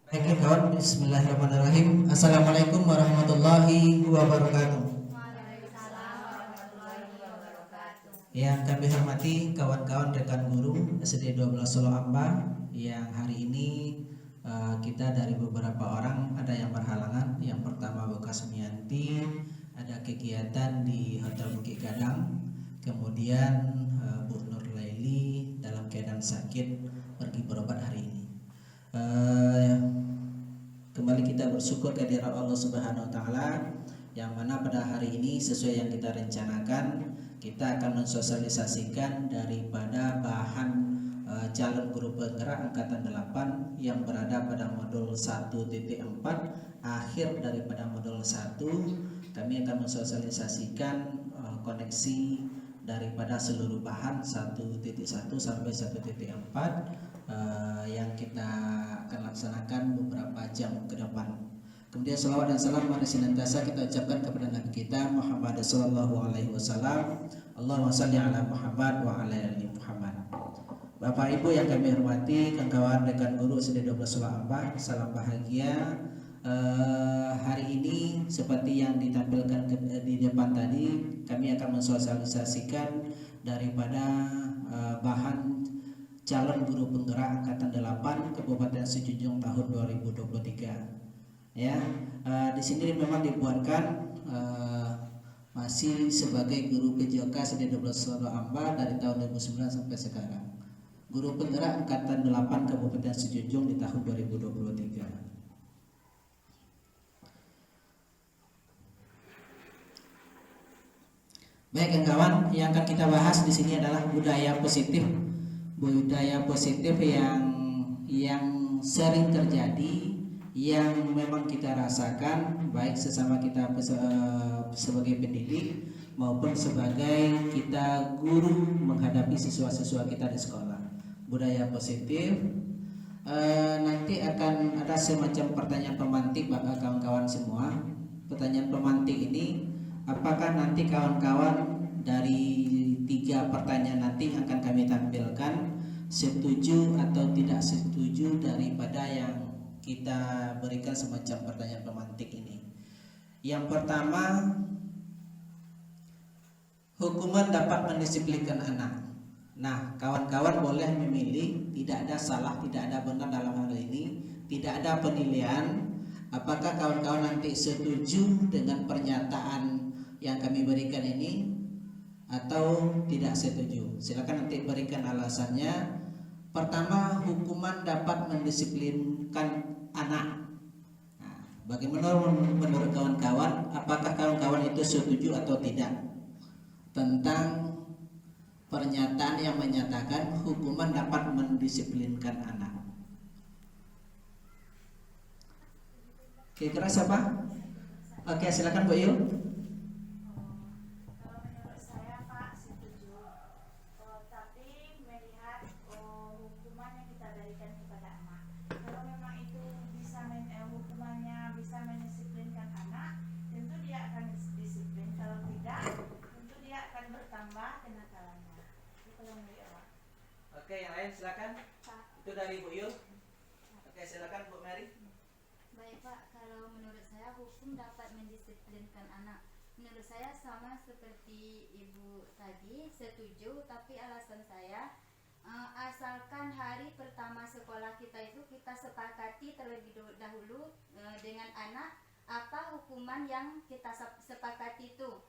Baik kawan, bismillahirrahmanirrahim. Assalamualaikum warahmatullahi wabarakatuh. Yang kami hormati kawan-kawan rekan guru SD 12 Solo Amba, yang hari ini kita dari beberapa orang ada yang berhalangan. Yang pertama Buka Sumianti, ada kegiatan di Hotel Bukit Gadang. Kemudian Bu Nur Laili dalam keadaan sakit pergi berobat hari ini. Kembali kita bersyukur kehadirat Allah Subhanahu wa taala, yang mana pada hari ini sesuai yang kita rencanakan, kita akan mensosialisasikan daripada bahan calon guru penggerak angkatan 8 yang berada pada modul 1.4 akhir daripada modul 1. Kami akan mensosialisasikan koneksi daripada seluruh bahan 1.1 sampai 1.4 yang kita akan laksanakan beberapa jam ke depan. Kemudian salawat dan salam mari senantiasa kita ucapkan kepada Nabi kita Muhammad sallallahu alaihi wasallam. Allahumma shalli ala Muhammad wa ala ali Muhammad. Bapak Ibu yang kami hormati, kawan-kawan rekan guru SD 12 Solo Amba, salam bahagia. Hari ini seperti yang ditampilkan di depan tadi, kami akan mensosialisasikan daripada bahan calon guru penggerak angkatan 8 Kabupaten Sijunjung tahun 2023. Ya, di sini memang dibuatkan masih sebagai guru PJOK SD 12 Solo Amba dari tahun 2009 sampai sekarang. Guru penggerak angkatan 8 Kabupaten Sijunjung di tahun 2023. Baik kawan, yang akan kita bahas di sini adalah budaya positif yang sering terjadi, yang memang kita rasakan baik sesama kita sebagai pendidik maupun sebagai kita guru menghadapi siswa-siswa kita di sekolah. Budaya positif, nanti akan ada semacam pertanyaan pemantik bagi kawan-kawan semua. Pertanyaan pemantik ini, apakah nanti kawan-kawan dari 3 pertanyaan nanti akan kami tampilkan setuju atau tidak setuju daripada yang kita berikan semacam pertanyaan pemantik ini. Yang pertama, hukuman dapat mendisiplinkan anak. Nah, kawan-kawan boleh memilih, tidak ada salah, tidak ada benar dalam hal ini, tidak ada penilaian. Apakah kawan-kawan nanti setuju dengan pernyataan yang kami berikan ini atau tidak setuju? Silakan nanti berikan alasannya. Pertama, hukuman dapat mendisiplinkan anak. Nah, bagaimana menurut kawan-kawan? Apakah kawan-kawan itu setuju atau tidak tentang pernyataan yang menyatakan hukuman dapat mendisiplinkan anak? Kira-kira siapa? Oke, silakan Bu Yu. Oke, yang lain silakan. Itu dari Bu Yul. Oke, silakan Bu Mary. Baik Pak, kalau menurut saya hukum dapat mendisiplinkan anak. Menurut saya sama seperti Ibu tadi, setuju. Tapi alasan saya, asalkan hari pertama sekolah kita itu kita sepakati terlebih dahulu dengan anak apa hukuman yang kita sepakati itu.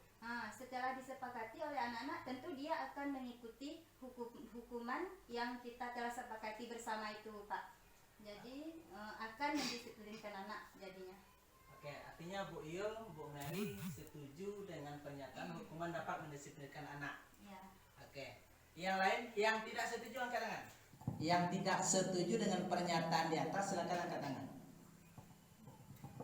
Setelah disepakati oleh anak-anak, tentu dia akan mengikuti hukuman yang kita telah sepakati bersama itu, Pak. Jadi akan mendisiplinkan anak jadinya. Oke, artinya Bu Yul, Bu Mary setuju dengan pernyataan hukuman dapat mendisiplinkan anak. Ya. Oke. Yang lain yang tidak setuju angkat tangan. Yang tidak setuju dengan pernyataan di atas silakan angkat tangan.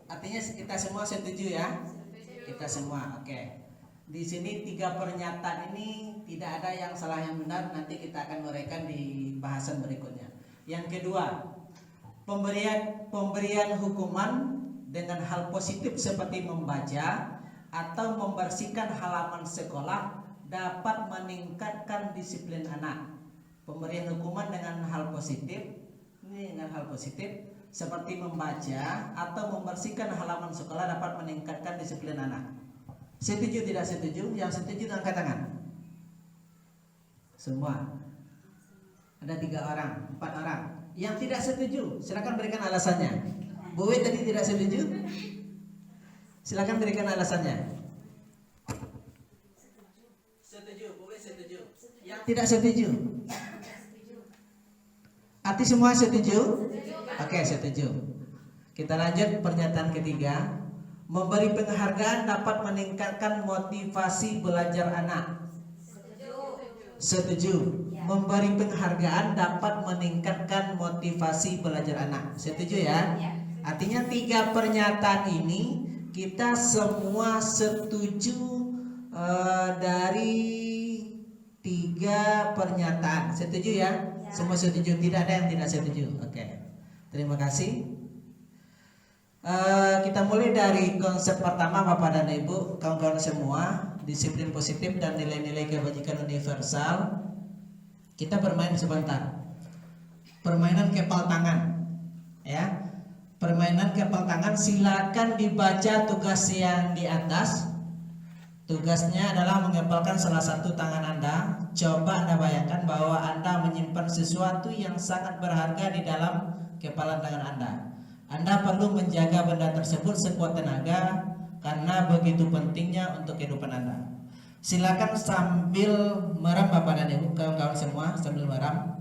Artinya kita semua setuju ya? Setuju. Kita semua, oke. Di sini 3 pernyataan ini tidak ada yang salah yang benar, nanti kita akan uraikan di bahasan berikutnya. Yang kedua, pemberian hukuman dengan hal positif seperti membaca atau membersihkan halaman sekolah dapat meningkatkan disiplin anak. Pemberian hukuman dengan hal positif, ini dengan hal positif seperti membaca atau membersihkan halaman sekolah dapat meningkatkan disiplin anak. Setuju tidak setuju? Yang setuju angkat tangan. Semua. Ada 3 orang, 4 orang. Yang tidak setuju, silakan berikan alasannya. Bu Wei tadi tidak setuju? Silakan berikan alasannya. Setuju, Bu Wei setuju. Yang tidak setuju? Arti semua setuju? Oke, setuju. Kita lanjut pernyataan ketiga. Memberi penghargaan dapat meningkatkan motivasi belajar anak. Setuju. Memberi penghargaan dapat meningkatkan motivasi belajar anak. Setuju ya? Artinya 3 pernyataan ini kita semua setuju dari 3 pernyataan. Setuju ya? Semua setuju, tidak ada yang tidak setuju. Oke. Terima kasih. Kita mulai dari konsep pertama Bapak dan Ibu, kawan-kawan semua, disiplin positif dan nilai-nilai kebajikan universal. Kita bermain sebentar. Permainan kepal tangan. Ya. Permainan kepal tangan, silakan dibaca tugas yang di atas. Tugasnya adalah mengepalkan salah satu tangan Anda. Coba Anda bayangkan bahwa Anda menyimpan sesuatu yang sangat berharga di dalam kepalan tangan Anda. Anda perlu menjaga benda tersebut sekuat tenaga karena begitu pentingnya untuk kehidupan Anda. Silakan sambil meram Bapak dan Ibu, kawan-kawan semua, sambil meram.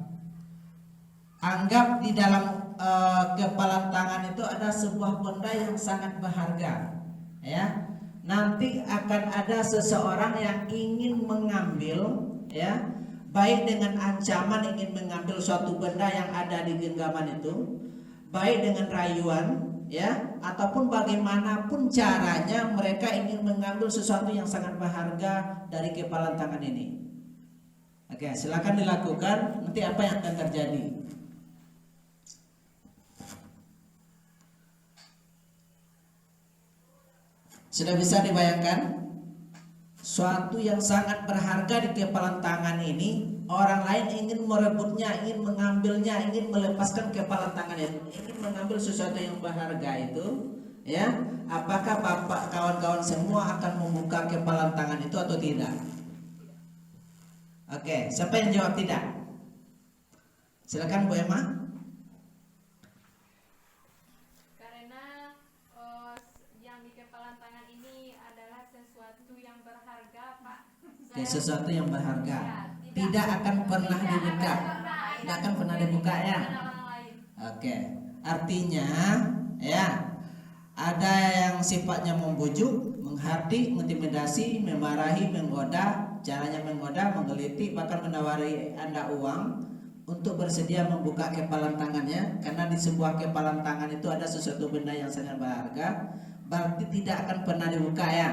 Anggap di dalam kepalan tangan itu ada sebuah benda yang sangat berharga, ya. Nanti akan ada seseorang yang ingin mengambil, ya, baik dengan ancaman ingin mengambil suatu benda yang ada di genggaman itu, baik dengan rayuan, ya, ataupun bagaimanapun caranya mereka ingin mengambil sesuatu yang sangat berharga dari kepalan tangan ini. Oke, silakan dilakukan. Nanti apa yang akan terjadi? Sudah bisa dibayangkan? Suatu yang sangat berharga di kepalan tangan ini, orang lain ingin merebutnya, ingin mengambilnya, ingin melepaskan kepalan tangan itu, ingin mengambil sesuatu yang berharga itu, ya. Apakah Bapak kawan-kawan semua akan membuka kepalan tangan itu atau tidak? Oke, siapa yang jawab tidak? Silakan Bu Emma. Sesuatu yang berharga tidak akan pernah dibuka, tidak akan pernah dibuka ya. Oke, artinya ya ada yang sifatnya membujuk, menghardik, mengintimidasi, memarahi, menggoda, caranya menggoda, menggelitik, bahkan menawari Anda uang untuk bersedia membuka kepalan tangannya, karena di sebuah kepalan tangan itu ada sesuatu benda yang sangat berharga, berarti tidak akan pernah dibuka ya.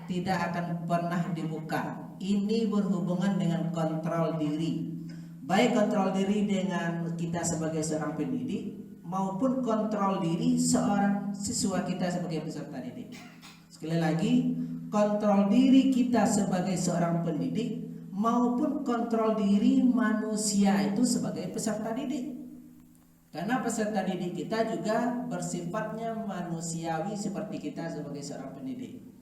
Tidak akan pernah dibuka. Ini berhubungan dengan kontrol diri. Baik kontrol diri dengan kita sebagai seorang pendidik maupun kontrol diri seorang siswa kita sebagai peserta didik. Sekali lagi, kontrol diri kita sebagai seorang pendidik maupun kontrol diri manusia itu sebagai peserta didik. Karena peserta didik kita juga bersifatnya manusiawi seperti kita sebagai seorang pendidik.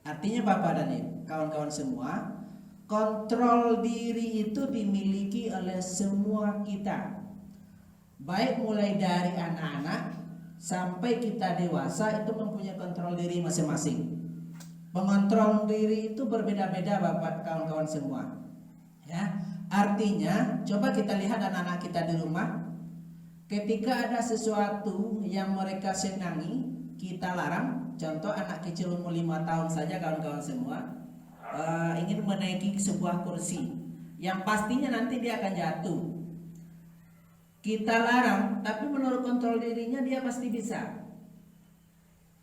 Artinya Bapak dan Ibu, kawan-kawan semua, kontrol diri itu dimiliki oleh semua kita. Baik mulai dari anak-anak sampai kita dewasa itu mempunyai kontrol diri masing-masing. Pengontrol diri itu berbeda-beda Bapak kawan-kawan semua. Ya, artinya coba kita lihat anak-anak kita di rumah. Ketika ada sesuatu yang mereka senangi, kita larang. Contoh anak kecil umur 5 tahun saja kawan-kawan semua ingin menaiki sebuah kursi yang pastinya nanti dia akan jatuh. Kita larang, tapi menurut kontrol dirinya dia pasti bisa.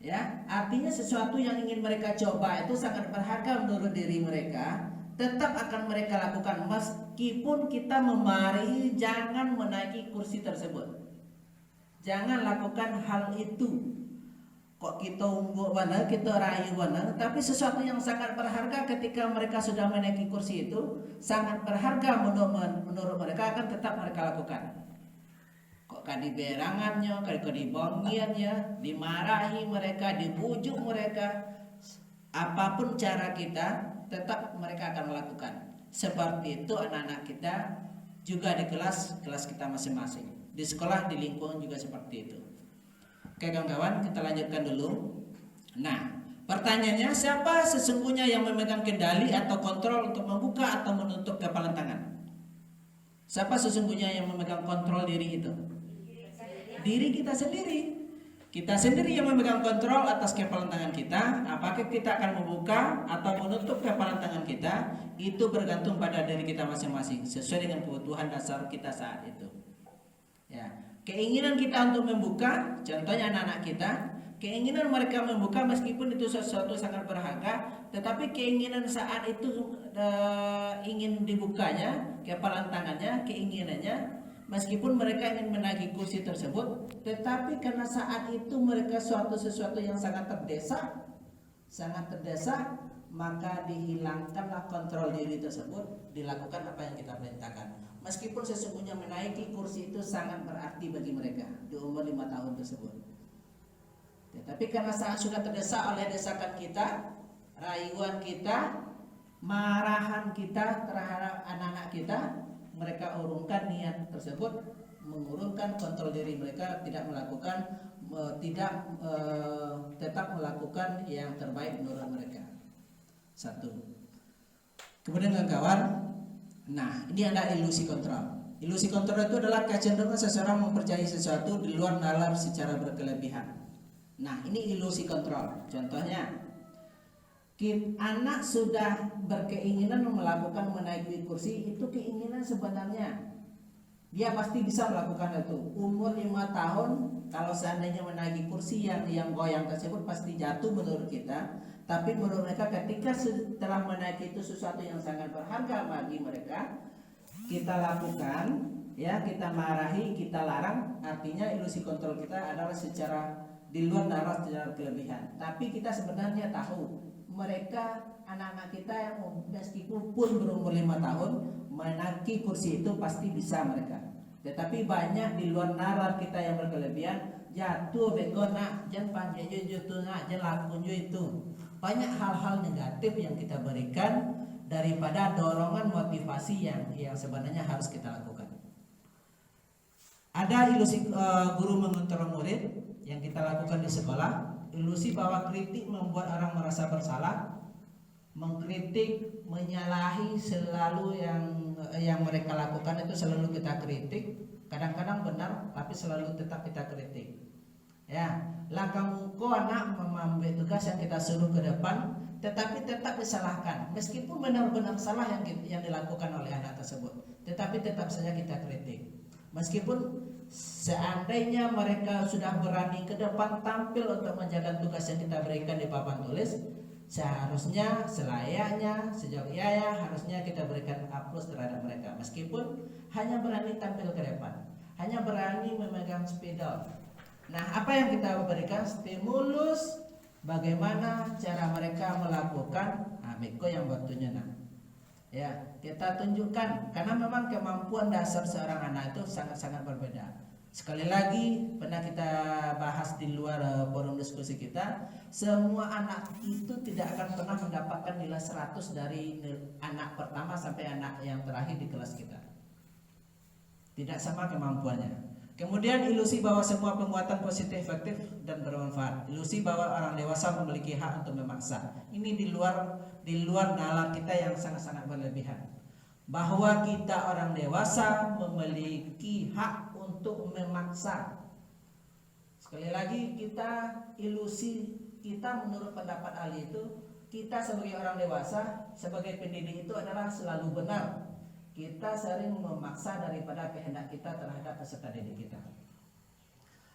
Ya, artinya sesuatu yang ingin mereka coba itu sangat berharga menurut diri mereka, tetap akan mereka lakukan meskipun kita memarahi jangan menaiki kursi tersebut. Jangan lakukan hal itu. Kok kita unggul benar, kita rayu benar, tapi sesuatu yang sangat berharga ketika mereka sudah menaiki kursi itu sangat berharga menurut mereka akan tetap mereka lakukan. Kok kadiberangannya, kadibongiannya, dimarahi mereka, dibujuk mereka, apapun cara kita, tetap mereka akan melakukan. Seperti itu anak-anak kita juga di kelas kita masing-masing, di sekolah, di lingkungan juga seperti itu. Oke kawan-kawan, kita lanjutkan dulu. Nah, pertanyaannya, siapa sesungguhnya yang memegang kendali atau kontrol untuk membuka atau menutup kepalan tangan? Siapa sesungguhnya yang memegang kontrol diri itu? Diri kita sendiri. Kita sendiri yang memegang kontrol atas kepalan tangan kita. Apakah kita akan membuka atau menutup kepalan tangan kita, itu bergantung pada diri kita masing-masing, sesuai dengan kebutuhan dasar kita saat itu. Ya, keinginan kita untuk membuka, contohnya anak-anak kita, keinginan mereka membuka meskipun itu sesuatu sangat berharga, tetapi keinginan saat itu ingin dibukanya kepalan tangannya, keinginannya, meskipun mereka ingin menagih kursi tersebut, tetapi karena saat itu mereka sesuatu yang sangat terdesak, maka dihilangkanlah kontrol diri tersebut, dilakukan apa yang kita perintahkan. Meskipun sesungguhnya menaiki kursi itu sangat berarti bagi mereka di umur 5 tahun tersebut. Tetapi karena saat sudah terdesak oleh desakan kita, rayuan kita, marahan kita terhadap anak-anak kita, mereka urungkan niat tersebut, mengurungkan kontrol diri mereka, tidak tetap melakukan yang terbaik menurut mereka. Satu. Kemudian kawan, nah ini ada ilusi kontrol. Ilusi kontrol itu adalah kecenderungan seseorang mempercayai sesuatu di luar nalar secara berkelebihan. Nah ini ilusi kontrol. Contohnya, anak sudah berkeinginan melakukan menaiki kursi, itu keinginan sebenarnya dia pasti bisa melakukan itu. Umur 5 tahun, kalau seandainya menaiki kursi yang goyang tersebut pasti jatuh menurut kita. Tapi menurut mereka ketika setelah menaiki itu sesuatu yang sangat berharga bagi mereka, kita lakukan, ya kita marahi, kita larang. Artinya ilusi kontrol kita adalah secara di luar nalar secara kelebihan. Tapi kita sebenarnya tahu mereka, anak-anak kita yang meskipun berumur 5 tahun menaiki kursi itu pasti bisa mereka. Tetapi banyak di luar nalar kita yang berkelebihan, jatuh begona, jangan panjang jatuh nak, jangan lakukan itu. Banyak hal-hal negatif yang kita berikan daripada dorongan motivasi yang sebenarnya harus kita lakukan. Ada ilusi guru mengontrol murid yang kita lakukan di sekolah. Ilusi bahwa kritik membuat orang merasa bersalah, mengkritik, menyalahi, selalu yang mereka lakukan itu selalu kita kritik. Kadang-kadang benar, tapi selalu tetap kita kritik. Ya, lah kamu kok anak mengambil tugas yang kita suruh ke depan, tetapi tetap disalahkan. Meskipun benar-benar salah yang dilakukan oleh anak tersebut, tetapi tetap saja kita kritik. Meskipun seandainya mereka sudah berani ke depan tampil untuk menjalankan tugas yang kita berikan di papan tulis, seharusnya, selayaknya, sejauh harusnya kita berikan aplaus terhadap mereka. Meskipun hanya berani tampil ke depan, hanya berani memegang spidol. Nah, apa yang kita berikan? Stimulus bagaimana cara mereka melakukan beko yang waktunya ya, kita tunjukkan, karena memang kemampuan dasar seorang anak itu sangat-sangat berbeda. Sekali lagi, pernah kita bahas di luar forum diskusi kita, semua anak itu tidak akan pernah mendapatkan nilai 100 dari anak pertama sampai anak yang terakhir di kelas kita. Tidak sama kemampuannya. Kemudian ilusi bahwa semua penguatan positif efektif dan bermanfaat. Ilusi bahwa orang dewasa memiliki hak untuk memaksa. Ini di luar nalar kita yang sangat-sangat berlebihan. Bahwa kita orang dewasa memiliki hak untuk memaksa. Sekali lagi, ilusi kita menurut pendapat ahli itu, kita sebagai orang dewasa, sebagai pendidik itu adalah selalu benar. Kita sering memaksa daripada kehendak kita terhadap peserta didik kita.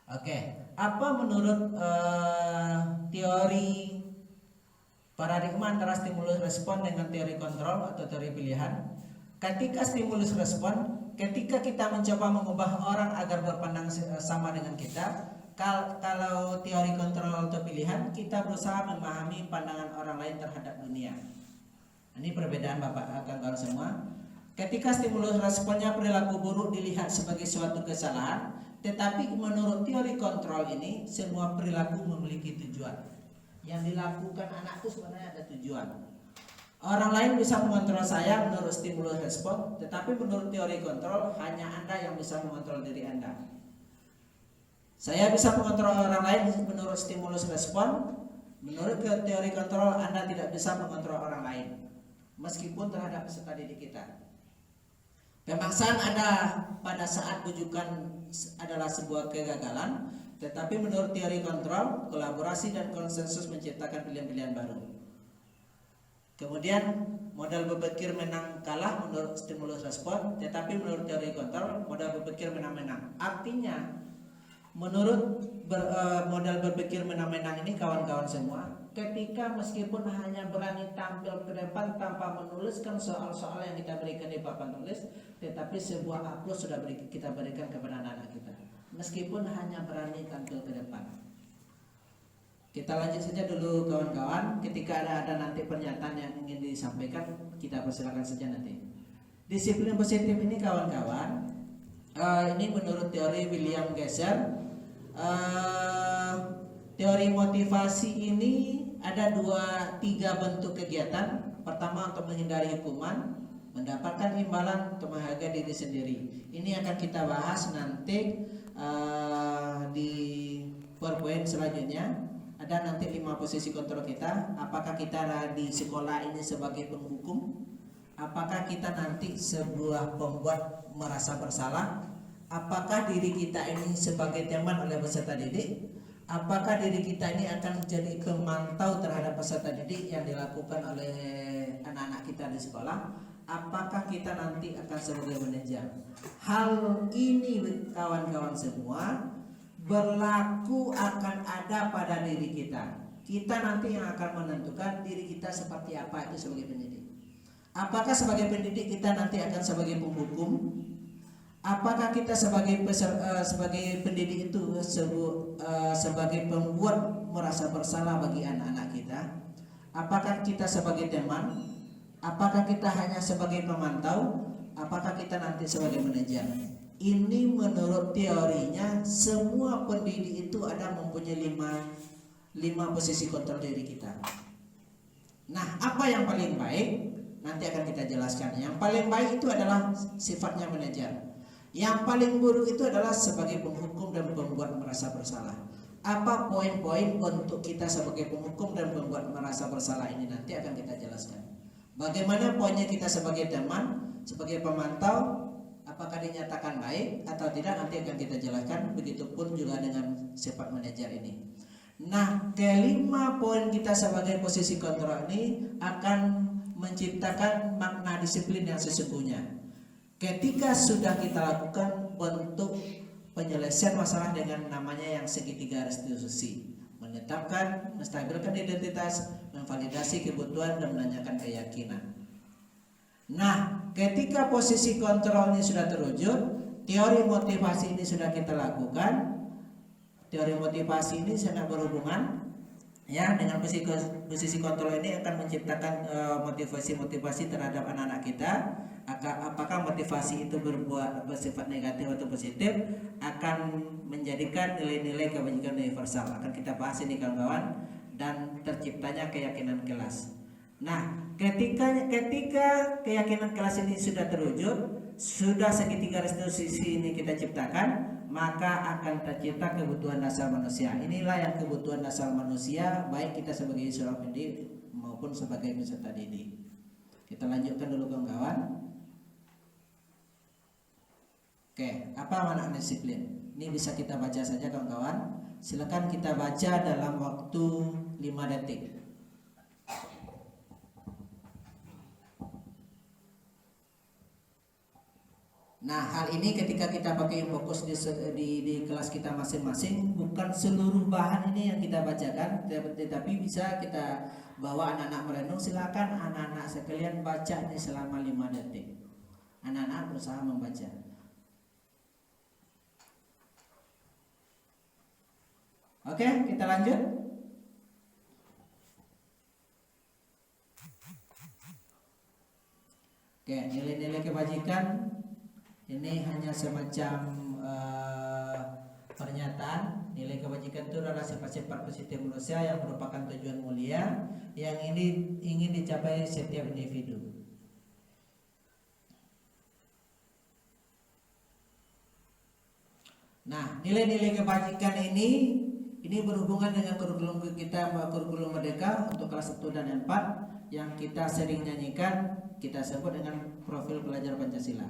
Oke, apa menurut teori paradigma antara stimulus respon dengan teori kontrol atau teori pilihan? Ketika stimulus respon, ketika kita mencoba mengubah orang agar berpandang sama dengan kita, kalau teori kontrol atau pilihan, kita berusaha memahami pandangan orang lain terhadap dunia. Ini perbedaan Bapak Kakak semua. Ketika stimulus responnya perilaku buruk dilihat sebagai suatu kesalahan, tetapi menurut teori kontrol ini semua perilaku memiliki tujuan. Yang dilakukan anak itu sebenarnya ada tujuan. Orang lain bisa mengontrol saya menurut stimulus respon, tetapi menurut teori kontrol hanya Anda yang bisa mengontrol diri Anda. Saya bisa mengontrol orang lain menurut stimulus respon. Menurut teori kontrol Anda tidak bisa mengontrol orang lain, meskipun terhadap peserta didik kita. Pemaksaan ada pada saat rujukan adalah sebuah kegagalan, tetapi menurut teori kontrol, kolaborasi dan konsensus menciptakan pilihan-pilihan baru. Kemudian modal berpikir menang kalah menurut stimulus respon, tetapi menurut teori kontrol modal berpikir menang-menang. Artinya menurut modal berpikir menang-menang ini kawan-kawan semua, ketika meskipun hanya berani tampil ke depan tanpa menuliskan soal-soal yang kita berikan di papan tulis, tetapi sebuah upload sudah kita berikan kepada anak-anak kita, meskipun hanya berani tampil ke depan. Kita lanjut saja dulu kawan-kawan. Ketika ada nanti pernyataan yang ingin disampaikan, kita persilakan saja nanti. Disiplin positif ini kawan-kawan, ini menurut teori William Geiser. Teori motivasi ini ada 3 bentuk kegiatan. Pertama, untuk menghindari hukuman, mendapatkan imbalan, untuk menghargai diri sendiri. Ini akan kita bahas nanti di PowerPoint selanjutnya. Ada nanti 5 posisi kontrol kita. Apakah kita di sekolah ini sebagai penghukum? Apakah kita nanti sebuah pembuat merasa bersalah? Apakah diri kita ini sebagai teman oleh peserta didik? Apakah diri kita ini akan menjadi pemantau terhadap peserta didik yang dilakukan oleh anak-anak kita di sekolah? Apakah kita nanti akan sebagai manajer? Hal ini kawan-kawan semua berlaku akan ada pada diri kita. Kita nanti yang akan menentukan diri kita seperti apa itu sebagai pendidik. Apakah sebagai pendidik kita nanti akan sebagai penghukum? Apakah kita sebagai pendidik itu sebagai pembuat merasa bersalah bagi anak-anak kita? Apakah kita sebagai teman? Apakah kita hanya sebagai pemantau? Apakah kita nanti sebagai manajer? Ini menurut teorinya semua pendidik itu ada mempunyai 5 posisi kontrol diri kita. Nah, apa yang paling baik? Nanti akan kita jelaskan. Yang paling baik itu adalah sifatnya manajer. Yang paling buruk itu adalah sebagai penghukum dan pembuat merasa bersalah. Apa poin-poin untuk kita sebagai penghukum dan pembuat merasa bersalah ini nanti akan kita jelaskan. Bagaimana poinnya kita sebagai teman, sebagai pemantau, apakah dinyatakan baik atau tidak nanti akan kita jelaskan. Begitupun juga dengan sifat manajer ini. Nah, kelima poin kita sebagai posisi kontrol ini akan menciptakan makna disiplin yang sesungguhnya. Ketika sudah kita lakukan bentuk penyelesaian masalah dengan namanya yang segitiga restitusi, menetapkan, menstabilkan identitas, memvalidasi kebutuhan dan menanyakan keyakinan. Nah, ketika posisi kontrol ini sudah terwujud, teori motivasi ini sudah kita lakukan. Teori motivasi ini sangat berhubungan ya dengan posisi kontrol ini akan menciptakan motivasi terhadap anak-anak kita. Apakah motivasi itu bersifat negatif atau positif, akan menjadikan nilai-nilai kebajikan universal. Akan kita bahas ini kawan-kawan, dan terciptanya keyakinan kelas. Nah, ketika keyakinan kelas ini sudah terwujud, sudah segitiga restitusi ini kita ciptakan, maka akan tercipta kebutuhan dasar manusia. Inilah yang kebutuhan dasar manusia, baik kita sebagai seorang pendidik maupun sebagai peserta didik. Kita lanjutkan dulu kawan-kawan. Oke, apa makna disiplin? Ini bisa kita baca saja kawan-kawan. Silakan kita baca dalam waktu 5 detik. Nah, hal ini ketika kita pakai fokus di kelas kita masing-masing, bukan seluruh bahan ini yang kita bacakan, tetapi bisa kita bawa anak-anak merenung. Silakan anak-anak sekalian baca ini selama 5 detik. Anak-anak berusaha membaca. Oke, kita lanjut. Oke, nilai-nilai kebajikan ini hanya semacam pernyataan. Nilai kebajikan itu adalah sifat-sifat positif manusia yang merupakan tujuan mulia yang ini ingin dicapai setiap individu. Nah, nilai-nilai kebajikan ini berhubungan dengan kurikulum kita, kurikulum Merdeka untuk kelas 1 dan 4 yang kita sering nyanyikan, kita sebut dengan profil pelajar Pancasila.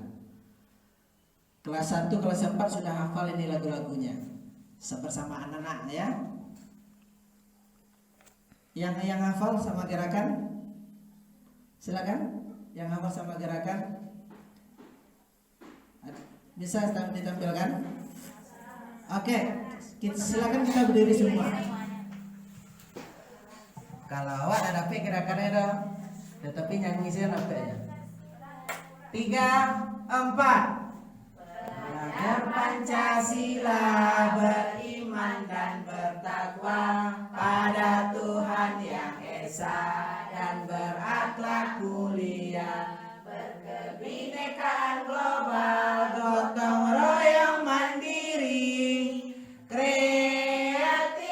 Kelas 1, kelas 4 sudah hafal ini lagu-lagunya bersama anak-anak ya. Yang hafal sama gerakan, silakan. Yang hafal sama gerakan bisa ditampilkan. Oke, silakan kita berdiri semua. Kalau awak ada dapat gerakannya dong, tetapi nyanyi saya nampaknya. 3, 4. Belajar Pancasila, beriman dan bertakwa pada Tuhan yang esa dan berakhlak mulia, berkebinekaan global, gotong royong mandiri, kreatif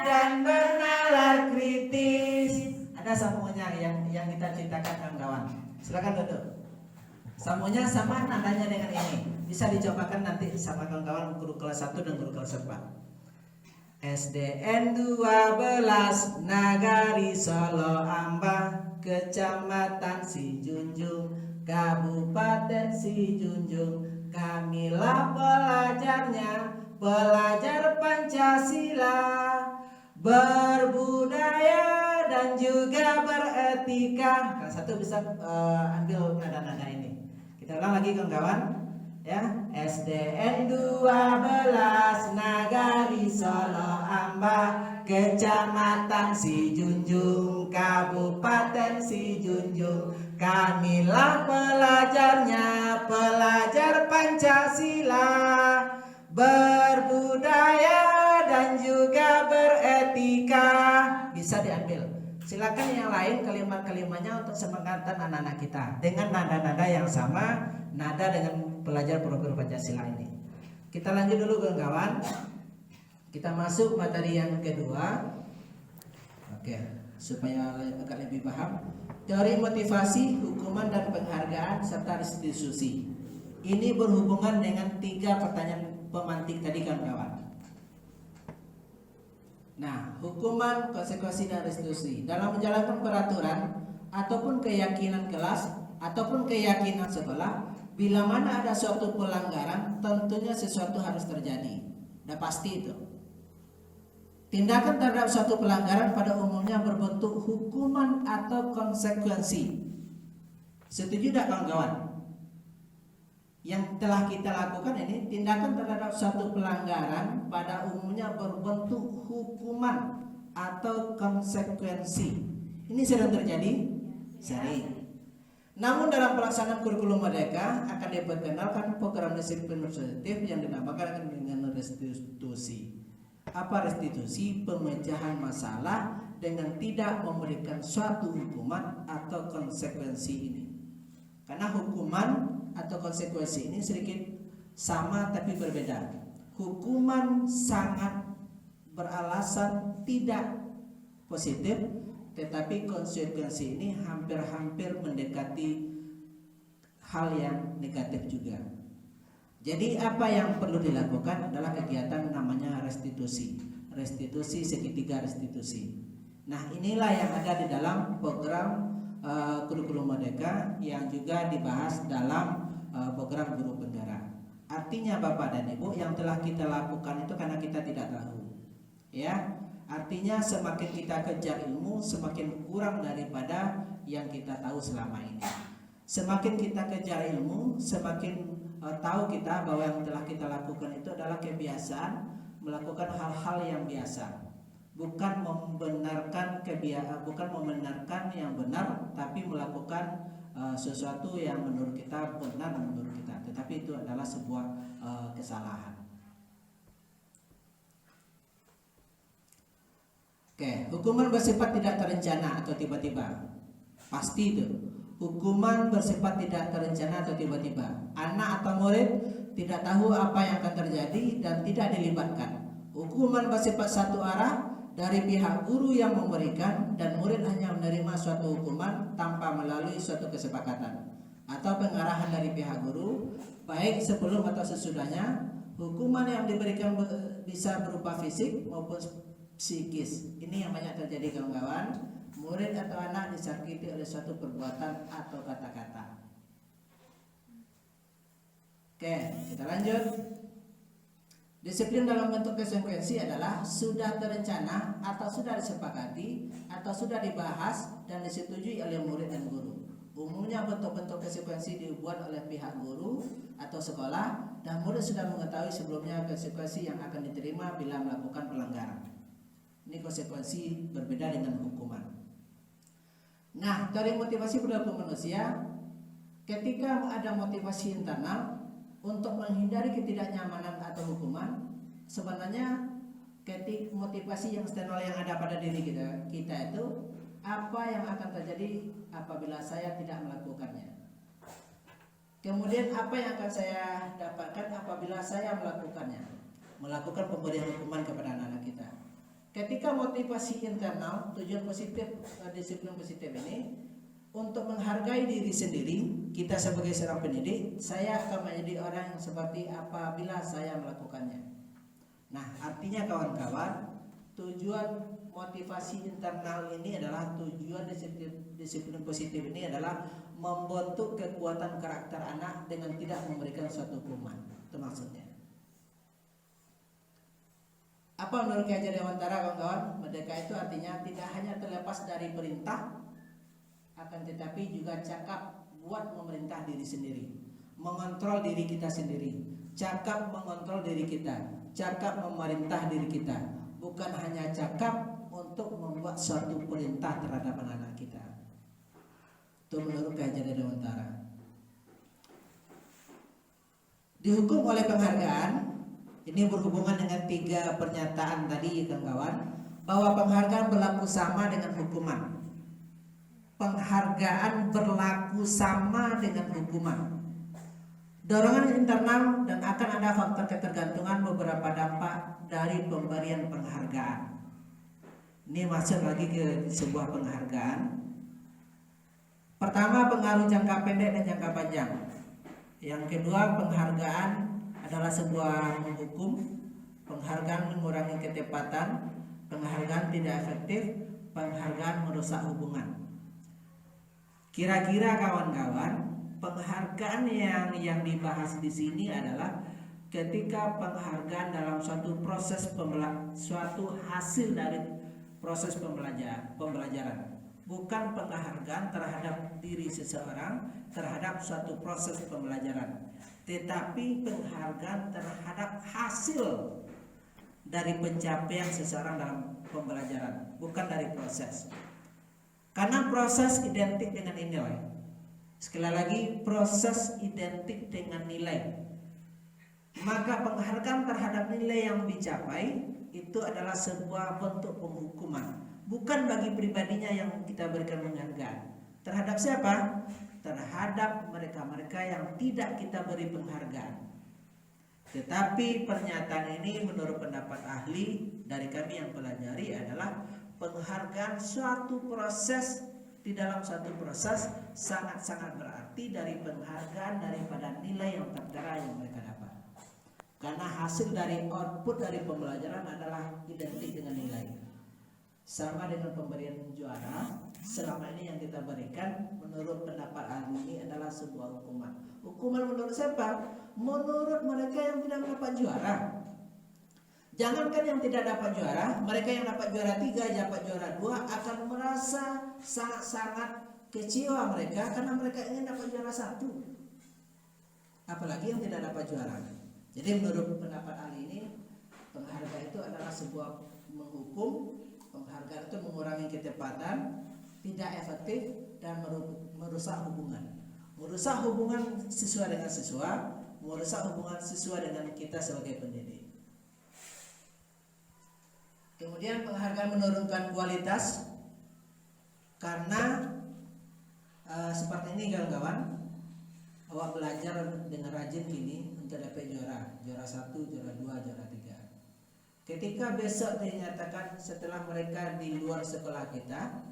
dan bernalar kritis. Ada sambungannya yang kita ceritakan kawan-kawan. Silakan duduk. Sambungnya sama nadanya dengan ini. Bisa dicobakan nanti sama kawan-kawan guru kelas 1 dan guru kelas 4. SDN 12 Nagari Solo Amba, Kecamatan Sijunjung, Kabupaten Sijunjung. Kamilah pelajarnya, pelajar Pancasila, berbudaya dan juga beretika. Kelas 1 bisa ambil nada-nada ini. Kita ulang lagi kawan-kawan ya. SDN 12 Nagari Solo Amba, Kecamatan Sijunjung, Kabupaten Sijunjung. Kamilah pelajarnya, pelajar Pancasila, berbudaya dan juga beretika. Bisa diambil. Silakan yang lain kalimat-kalimatnya untuk semangatan anak-anak kita dengan nada-nada yang sama, nada dengan pelajar profil Pancasila ini. Kita lanjut dulu kawan-kawan. Kita masuk materi yang kedua. Oke, supaya agak lebih paham. Teori motivasi, hukuman dan penghargaan serta restitusi. Ini berhubungan dengan 3 pertanyaan pemantik tadi kawan-kawan. Nah, hukuman, konsekuensi dan restitusi dalam menjalankan peraturan ataupun keyakinan kelas ataupun keyakinan sekolah, bila mana ada suatu pelanggaran, tentunya sesuatu harus terjadi. Udah pasti itu. Tindakan terhadap suatu pelanggaran pada umumnya berbentuk hukuman atau konsekuensi. Setuju tidak kawan-kawan? Yang telah kita lakukan ini, tindakan terhadap suatu pelanggaran pada umumnya berbentuk hukuman atau konsekuensi. Ini sering terjadi? Sering. Namun dalam pelaksanaan kurikulum Merdeka akan diperkenalkan program disiplin positif yang dinamakan dengan restitusi. Apa restitusi? Pemecahan masalah dengan tidak memberikan suatu hukuman atau konsekuensi ini. Karena hukuman atau konsekuensi ini sedikit sama tapi berbeda. Hukuman sangat beralasan tidak positif, tetapi konsekuensi ini hampir-hampir mendekati hal yang negatif juga. Jadi apa yang perlu dilakukan adalah kegiatan namanya restitusi. Restitusi segitiga restitusi. Nah, inilah yang ada di dalam program kurikulum Merdeka yang juga dibahas dalam program guru penggerak. Artinya Bapak dan Ibu, yang telah kita lakukan itu karena kita tidak tahu. Ya, artinya semakin kita kejar ilmu, semakin kurang daripada yang kita tahu selama ini. Semakin kita kejar ilmu, semakin tahu kita bahwa yang telah kita lakukan itu adalah kebiasaan, melakukan hal-hal yang biasa. Bukan membenarkan yang benar, tapi melakukan sesuatu yang menurut kita benar menurut kita, tetapi itu adalah sebuah kesalahan. Oke, hukuman bersifat tidak terencana atau tiba-tiba. Pasti itu. Hukuman bersifat tidak terencana atau tiba-tiba. Anak atau murid tidak tahu apa yang akan terjadi dan tidak dilibatkan. Hukuman bersifat satu arah dari pihak guru yang memberikan, dan murid hanya menerima suatu hukuman tanpa melalui suatu kesepakatan atau pengarahan dari pihak guru, baik sebelum atau sesudahnya. Hukuman yang diberikan bisa berupa fisik maupun psikis. Ini yang banyak terjadi kawan-kawan. Murid atau anak disakiti oleh suatu perbuatan atau kata-kata. Oke, kita lanjut. Disiplin dalam bentuk konsekuensi adalah sudah terencana atau sudah disepakati atau sudah dibahas dan disetujui oleh murid dan guru. Umumnya bentuk-bentuk konsekuensi dibuat oleh pihak guru atau sekolah, dan murid sudah mengetahui sebelumnya konsekuensi yang akan diterima bila melakukan pelanggaran. Ini konsekuensi berbeda dengan hukuman. Nah, dari motivasi perilaku manusia, ketika ada motivasi internal untuk menghindari ketidaknyamanan atau hukuman, sebenarnya ketika motivasi yang eksternal yang ada pada diri kita itu apa yang akan terjadi apabila saya tidak melakukannya. Kemudian apa yang akan saya dapatkan apabila saya melakukan pemberian hukuman kepada anak-anak kita. Ketika motivasi internal, tujuan positif, disiplin positif ini untuk menghargai diri sendiri, kita sebagai seorang pendidik, saya akan menjadi orang yang seperti apabila saya melakukannya. Nah, artinya kawan-kawan, tujuan motivasi internal ini adalah tujuan disiplin positif ini adalah membentuk kekuatan karakter anak dengan tidak memberikan suatu hukuman. Itu maksudnya. Apa menurut Ki Hajar Dewantara kawan-kawan? Merdeka itu artinya tidak hanya terlepas dari perintah, akan tetapi juga cakap buat memerintah diri sendiri, mengontrol diri kita sendiri, cakap mengontrol diri kita, cakap memerintah diri kita, bukan hanya cakap untuk membuat suatu perintah terhadap anak-anak kita. Itu menurut Ki Hajar Dewantara. Dihukum oleh penghargaan. Ini berhubungan dengan 3 pernyataan tadi kawan-kawan, bahwa penghargaan berlaku sama dengan hukuman. Penghargaan berlaku sama dengan hukuman. Dorongan internal dan akan ada faktor ketergantungan beberapa dampak dari pemberian penghargaan. Ini masuk lagi ke sebuah penghargaan. Pertama, pengaruh jangka pendek dan jangka panjang. Yang kedua, penghargaan adalah sebuah menghukum, penghargaan mengurangi ketepatan, penghargaan tidak efektif, penghargaan merusak hubungan. Kira-kira kawan-kawan, penghargaan yang dibahas di sini adalah ketika penghargaan dalam suatu proses suatu hasil dari proses pembelajaran, bukan penghargaan terhadap diri seseorang terhadap suatu proses pembelajaran, tetapi penghargaan terhadap hasil dari pencapaian seseorang dalam pembelajaran, bukan dari proses. Karena proses identik dengan nilai. Sekali lagi, proses identik dengan nilai. Maka penghargaan terhadap nilai yang dicapai itu adalah sebuah bentuk penghukuman, bukan bagi pribadinya yang kita berikan penghargaan. Terhadap siapa? Terhadap mereka-mereka yang tidak kita beri penghargaan. Tetapi pernyataan ini menurut pendapat ahli dari kami yang pelajari adalah penghargaan suatu proses. Di dalam suatu proses sangat-sangat berarti dari penghargaan daripada nilai yang tertera yang mereka dapat. Karena hasil dari output dari pembelajaran adalah identik dengan nilai. Sama dengan pemberian juara, selama ini yang kita berikan menurut pendapat ahli ini adalah sebuah hukuman. Hukuman menurut siapa? Menurut mereka yang tidak mendapat juara. Jangankan yang tidak dapat juara, mereka yang dapat juara 3, dapat juara 2 akan merasa sangat-sangat kecewa mereka karena mereka ingin dapat juara 1. Apalagi yang tidak dapat juara. Jadi menurut pendapat ahli ini, penghargaan itu adalah sebuah menghukum. Penghargaan itu mengurangi ketepatan, tidak efektif, dan merusak hubungan. Merusak hubungan siswa dengan siswa, merusak hubungan siswa dengan kita sebagai pendidik. Kemudian penghargaan menurunkan kualitas karena Seperti ini kawan-kawan, awak belajar dengan rajin gini untuk dapat juara 1, juara 2, juara 3. Ketika besok dinyatakan setelah mereka di luar sekolah kita,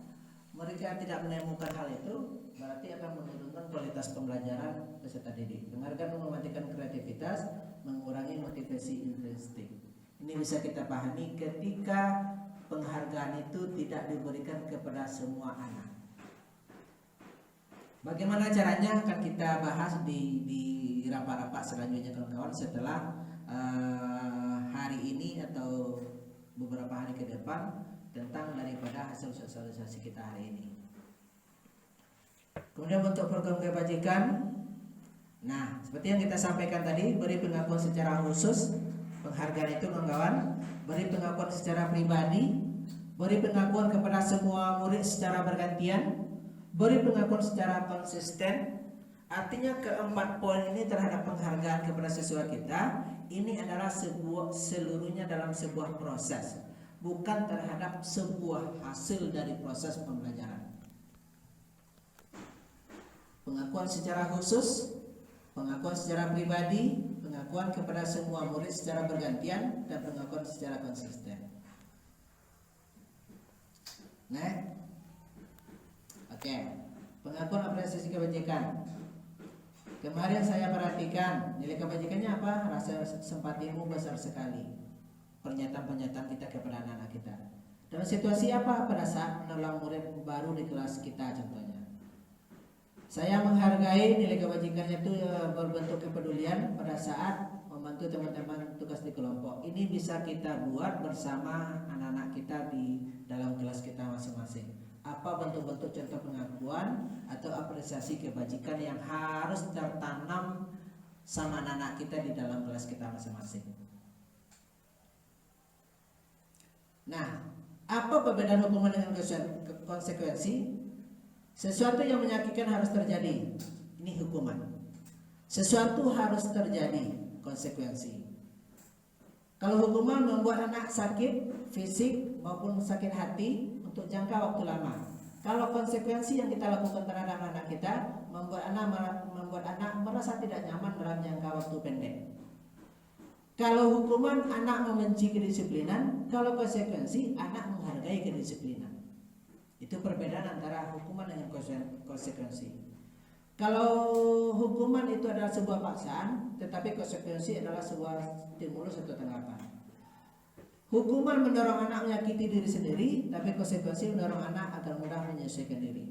mereka tidak menemukan hal itu, berarti akan menurunkan kualitas pembelajaran peserta didik. Dengarkan mematikan kreativitas, mengurangi motivasi intrinsik. Ini bisa kita pahami ketika penghargaan itu tidak diberikan kepada semua anak. Bagaimana caranya akan kita bahas di rapat-rapat selanjutnya kawan-kawan setelah hari ini atau beberapa hari ke depan tentang daripada hasil sosialisasi kita hari ini. Kemudian untuk program kebajikan, nah seperti yang kita sampaikan tadi, beri pengakuan secara khusus, penghargaan itu kawan-kawan, beri pengakuan secara pribadi, beri pengakuan kepada semua murid secara bergantian, beri pengakuan secara konsisten. Artinya keempat poin ini terhadap penghargaan kepada siswa kita, ini adalah seluruhnya dalam sebuah proses, bukan terhadap sebuah hasil dari proses pembelajaran. Pengakuan secara khusus, pengakuan secara pribadi, pengakuan kepada semua murid secara bergantian, dan pengakuan secara konsisten. Nah, oke. Pengakuan apresiasi kebajikan. Kemarin saya perhatikan nilai kebajikannya apa? Rasa simpatimu besar sekali. Pernyataan-pernyataan kita kepada anak-anak kita. Dalam situasi apa? Pada saat menolong murid baru di kelas kita contohnya. Saya menghargai nilai kebajikannya itu berbentuk kepedulian pada saat membantu teman-teman tugas di kelompok. Ini bisa kita buat bersama anak-anak kita di dalam kelas kita masing-masing. Apa bentuk-bentuk contoh pengakuan atau apresiasi kebajikan yang harus tertanam sama anak-anak kita di dalam kelas kita masing-masing. Nah, apa perbedaan hukuman dengan konsekuensi? Sesuatu yang menyakitkan harus terjadi, ini hukuman. Sesuatu harus terjadi, konsekuensi. Kalau hukuman membuat anak sakit fisik maupun sakit hati untuk jangka waktu lama. Kalau konsekuensi yang kita lakukan terhadap anak kita membuat anak merasa tidak nyaman dalam jangka waktu pendek. Kalau hukuman anak membenci kedisiplinan, kalau konsekuensi anak menghargai kedisiplinan. Itu perbedaan antara hukuman dengan konsekuensi. Kalau hukuman itu adalah sebuah paksaan, tetapi konsekuensi adalah sebuah stimulus atau tanggapan. Hukuman mendorong anak menyakiti diri sendiri, tapi konsekuensi mendorong anak agar mudah menyesuaikan diri.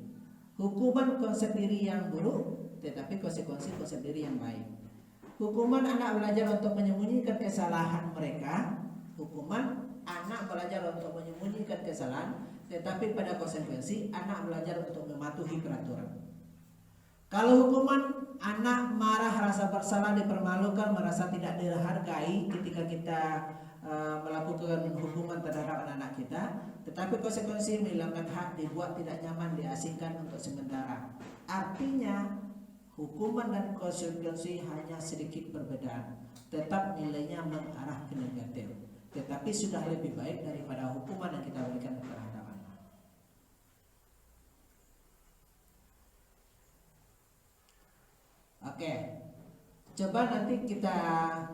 Hukuman konsep diri yang buruk, tetapi konsekuensi konsep diri yang baik. Hukuman anak belajar untuk menyembunyikan kesalahan mereka. Hukuman anak belajar untuk menyembunyikan kesalahan, tetapi pada konsekuensi anak belajar untuk mematuhi peraturan. Kalau hukuman anak marah, rasa bersalah, dipermalukan, merasa tidak dihargai ketika kita melakukan hukuman terhadap anak-anak kita, tetapi konsekuensi menghilangkan hak, dibuat tidak nyaman, diasingkan untuk sementara. Artinya hukuman dan konsekuensi hanya sedikit perbedaan, tetap nilainya mengarah ke negatif, tetapi sudah lebih baik daripada hukuman yang kita berikan terhadap anak. Oke, coba nanti kita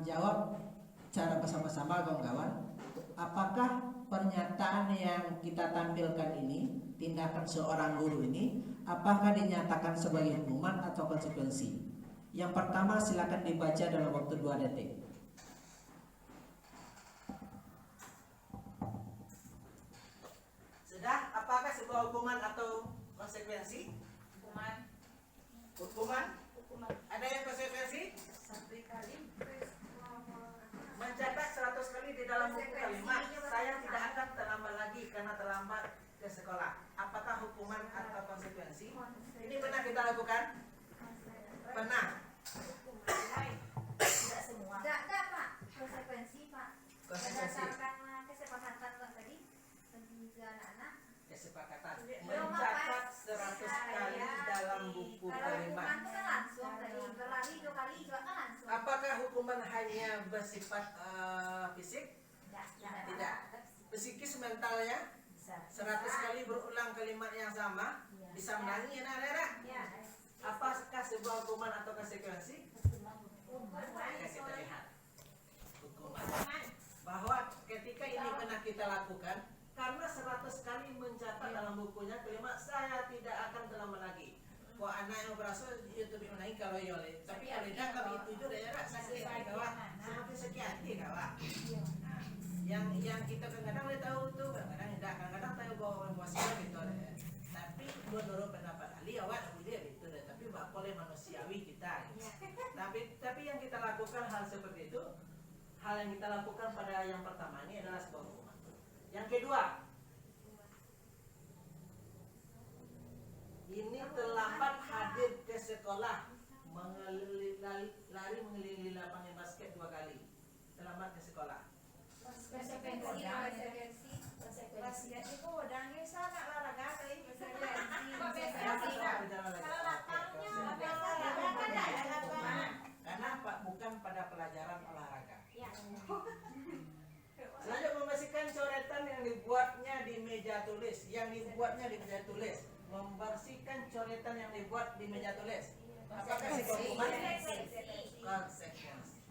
jawab cara bersama-sama kawan-kawan. Apakah pernyataan yang kita tampilkan ini, tindakan seorang guru ini, apakah dinyatakan sebagai hukuman atau konsekuensi? Yang pertama silakan dibaca dalam waktu 2 detik. Sudah? Apakah sebuah hukuman atau konsekuensi? Hukuman. Hukuman? Ada yang konsekuensi? 1 kali. Mencetak 100 kali di dalam buku kalimat. Saya tidak akan terlambat lagi karena terlambat ke sekolah. Apakah hukuman atau konsekuensi? Ini pernah kita lakukan? Pernah? Tidak semua. Tidak Pak. Konsekuensi Pak. Konsekuensi. Berdasarkan kesepakatan Pak tadi dengan anak-anak. Kesepakatan. Mencatat 100 kali dalam buku kalimat. Kalau hukuman itu kan langsung tadi berlari 2 kali juga kan langsung. Apakah hukuman hanya bersifat fisik? Tidak. Psikis, mentalnya? 100 kali berulang kalimat yang sama, bisa menangis anak-anak? Apakah sebuah hukuman atau konsekuensi? Maka kita lihat hukuman. Bahwa ketika ini pernah kita lakukan, karena 100 kali mencatat dalam bukunya kelima, saya tidak akan terlama lagi. Kok anak yang berasal YouTube menaik kalau yole, tapi kalau tidak kami tujuh daerah sakit kawan, semakin sakit hati kawan. Nah, yang kita kadang-kadang boleh tahu tuh, kadang-kadang tidak, kadang-kadang tahu bahwa emosional gitu deh. Tapi menurut pendapat ahli awak dia gitu deh, tapi boleh manusiawi kita. Tapi yang kita lakukan hal seperti itu, hal yang kita lakukan pada yang pertama ini adalah sebuah hukuman. Yang kedua, ini terlambat hadir ke sekolah, lari mengelilingi lapangan basket 2 kali, terlambat ke sekolah. Konsekuensi itu udangnya sana olahraga kali Karena bukan pada pelajaran olahraga. Selanjutnya membersihkan coretan yang dibuatnya di meja tulis, membersihkan coretan yang dibuat di meja tulis. Apakah hukuman? Konsekuensi.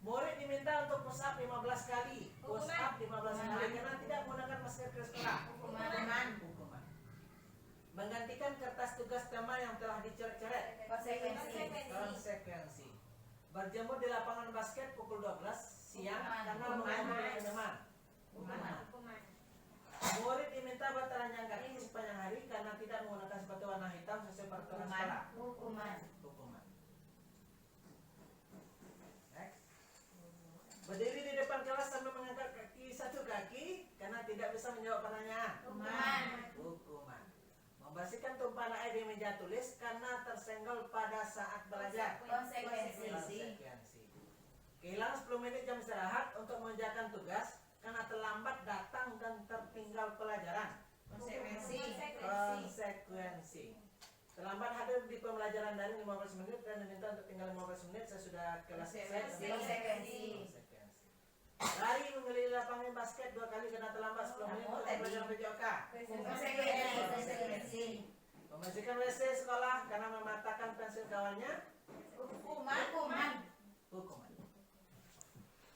Murid diminta untuk push up 15 kali, karena tidak menggunakan masker ke sekolah. Hukuman. Menggantikan kertas tugas teman yang telah dicoret-coret. Konsekuensi. Berjemur di lapangan basket pukul 12 siang karena mengganggu teman. Hukuman. Murid diminta bertelanjang kaki sepanjang hari karena tidak menggunakan sepatu warna hitam sesuai peraturan sekolah. Hukuman. Berdiri di depan kelas sambil mengangkat satu kaki karena tidak bisa menjawab pertanyaan. Hukuman. Membersihkan tumpahan air di meja tulis karena tersenggol pada saat belajar. Konsekuensi. Kehilangan 10 menit jam istirahat untuk mengerjakan tugas karena terlambat datang dan tertinggal pelajaran. Konsekuensi. Terlambat hadir di pembelajaran daring 15 menit dan diminta untuk tinggal 15 menit sesudah kelas selesai. Konsekuensi. Lari mengelilingi lapangan basket 2 kali karena terlambat 10 menit untuk pelajaran PJOK. Konsekuensi. Membersihkan WC sekolah karena mematahkan pensil kawannya. Hukuman.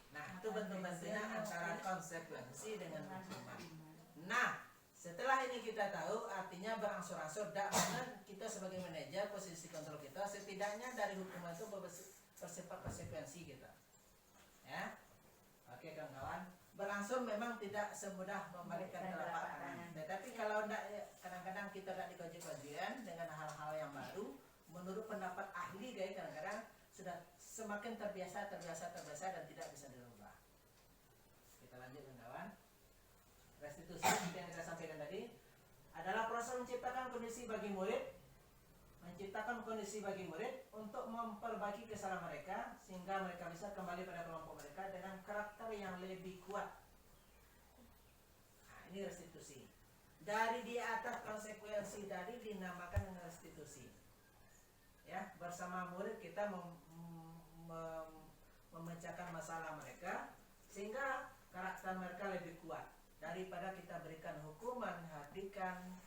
Nah, itu bentuk-bentuknya antara konsekuensi dengan hukuman. Nah, setelah ini kita tahu artinya berangsur-angsur mana kita sebagai manajer posisi kontrol kita setidaknya dari hukuman itu bersifat konsekuensi kita. Ya. Oke kawan-kawan, berangsur memang tidak semudah membalikkan telapak tangan. Tetapi kalau kadang-kadang kita tidak dikaji-kajian dengan hal-hal yang baru, menurut pendapat ahli guys kadang-kadang sudah semakin terbiasa dan tidak bisa dirubah. Kita lanjut kawan-kawan. Restitusi yang kita sampaikan tadi adalah proses menciptakan kondisi bagi murid untuk memperbaiki kesalahan mereka sehingga mereka bisa kembali pada kelompok mereka dengan karakter yang lebih kuat. Nah, ini restitusi. Dari di atas konsekuensi tadi dinamakan dengan restitusi. Ya, bersama murid kita memecahkan masalah mereka sehingga karakter mereka lebih kuat daripada kita berikan hukuman, hadikan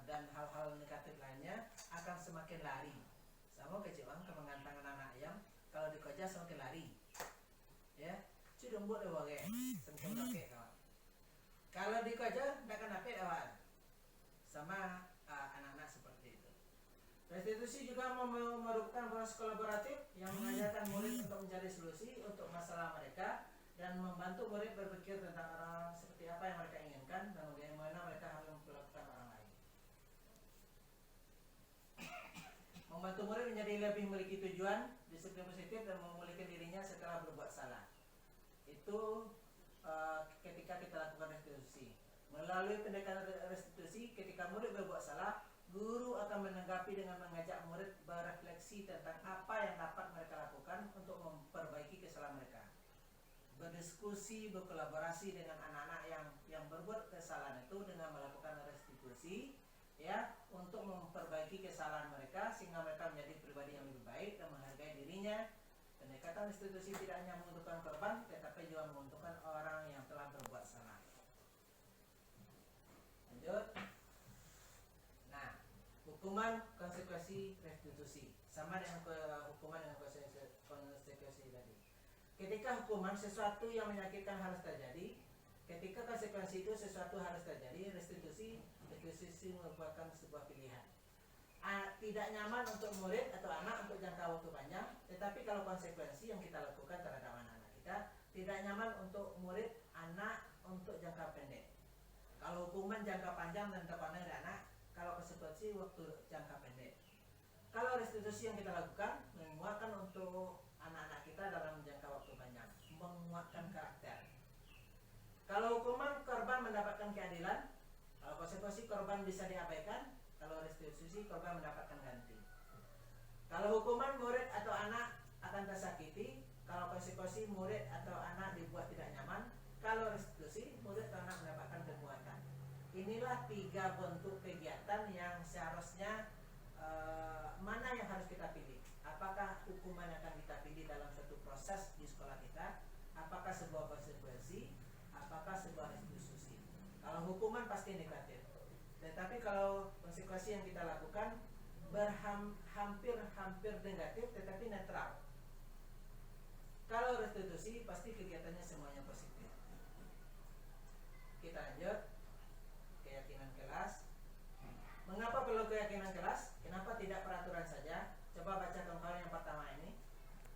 dan hal-hal negatif lainnya akan semakin lari. Sama kecil ke mengantangan anak ayam kalau dikoja semakin lari. Ya, sudah buat dewage, semakin pakai kawan. Kalau dikoja tidak akan dapat kawan. Sama anak-anak seperti itu. Restitusi juga merupakan proses kolaboratif yang mengajarkan murid untuk mencari solusi untuk masalah mereka dan membantu murid berpikir tentang orang seperti apa yang mereka inginkan dan bagaimana mereka harus memperlakukan orang lain. Membantu murid menjadi lebih memiliki tujuan, disiplin positif dan memulihkan dirinya setelah berbuat salah. Itu ketika kita lakukan restitusi. Melalui pendekatan restitusi, ketika murid berbuat salah, guru akan menanggapi dengan mengajak murid berefleksi tentang apa yang dapat mereka lakukan untuk memperbaiki kesalahan mereka. Berdiskusi, berkolaborasi dengan anak-anak yang berbuat kesalahan itu dengan melakukan restitusi, ya, untuk memperbaiki kesalahan mereka sehingga mereka menjadi pribadi yang lebih baik dan menghargai dirinya. Pendekatan restitusi tidak hanya menguntungkan korban, tetapi juga menguntungkan orang yang telah berbuat salah. Lanjut. Nah, hukum hukuman konsekuensi restitusi sama dengan hukuman dengan konsekuensi tadi. Ketika hukuman sesuatu yang menyakitkan harus terjadi, ketika konsekuensi itu sesuatu harus terjadi, restitusi merupakan sebuah pilihan. Tidak nyaman untuk murid atau anak untuk jangka waktu panjang, tetapi kalau konsekuensi yang kita lakukan terhadap anak-anak kita tidak nyaman untuk murid anak untuk jangka pendek. Kalau hukuman jangka panjang dan terpandang dari anak, kalau konsekuensi waktu jangka pendek. Kalau restitusi yang kita lakukan menguatkan untuk anak-anak kita dalam jangka waktu panjang, menguatkan karakter. Kalau hukuman korban mendapatkan keadilan, kalau konsekuensi korban bisa diabaikan, kalau restitusi korban mendapatkan ganti. Kalau hukuman murid atau anak akan tersakiti, kalau konsekuensi murid atau anak dibuat tidak nyaman, kalau restitusi murid atau anak mendapatkan penguatan. Inilah 3 bentuk kegiatan yang seharusnya mana yang harus kita pilih. Apakah hukuman yang akan kita pilih dalam suatu proses di sekolah kita, apakah sebuah konsekuensi, apakah sebuah restitusi. Kalau hukuman pasti negatif, tetapi kalau konsekuensi yang kita lakukan hampir negatif tetapi netral. Kalau restitusi pasti kegiatannya semuanya positif. Kita lanjut, keyakinan kelas. Mengapa perlu keyakinan kelas? Kenapa tidak peraturan saja? Coba baca kawan-kawan yang pertama ini.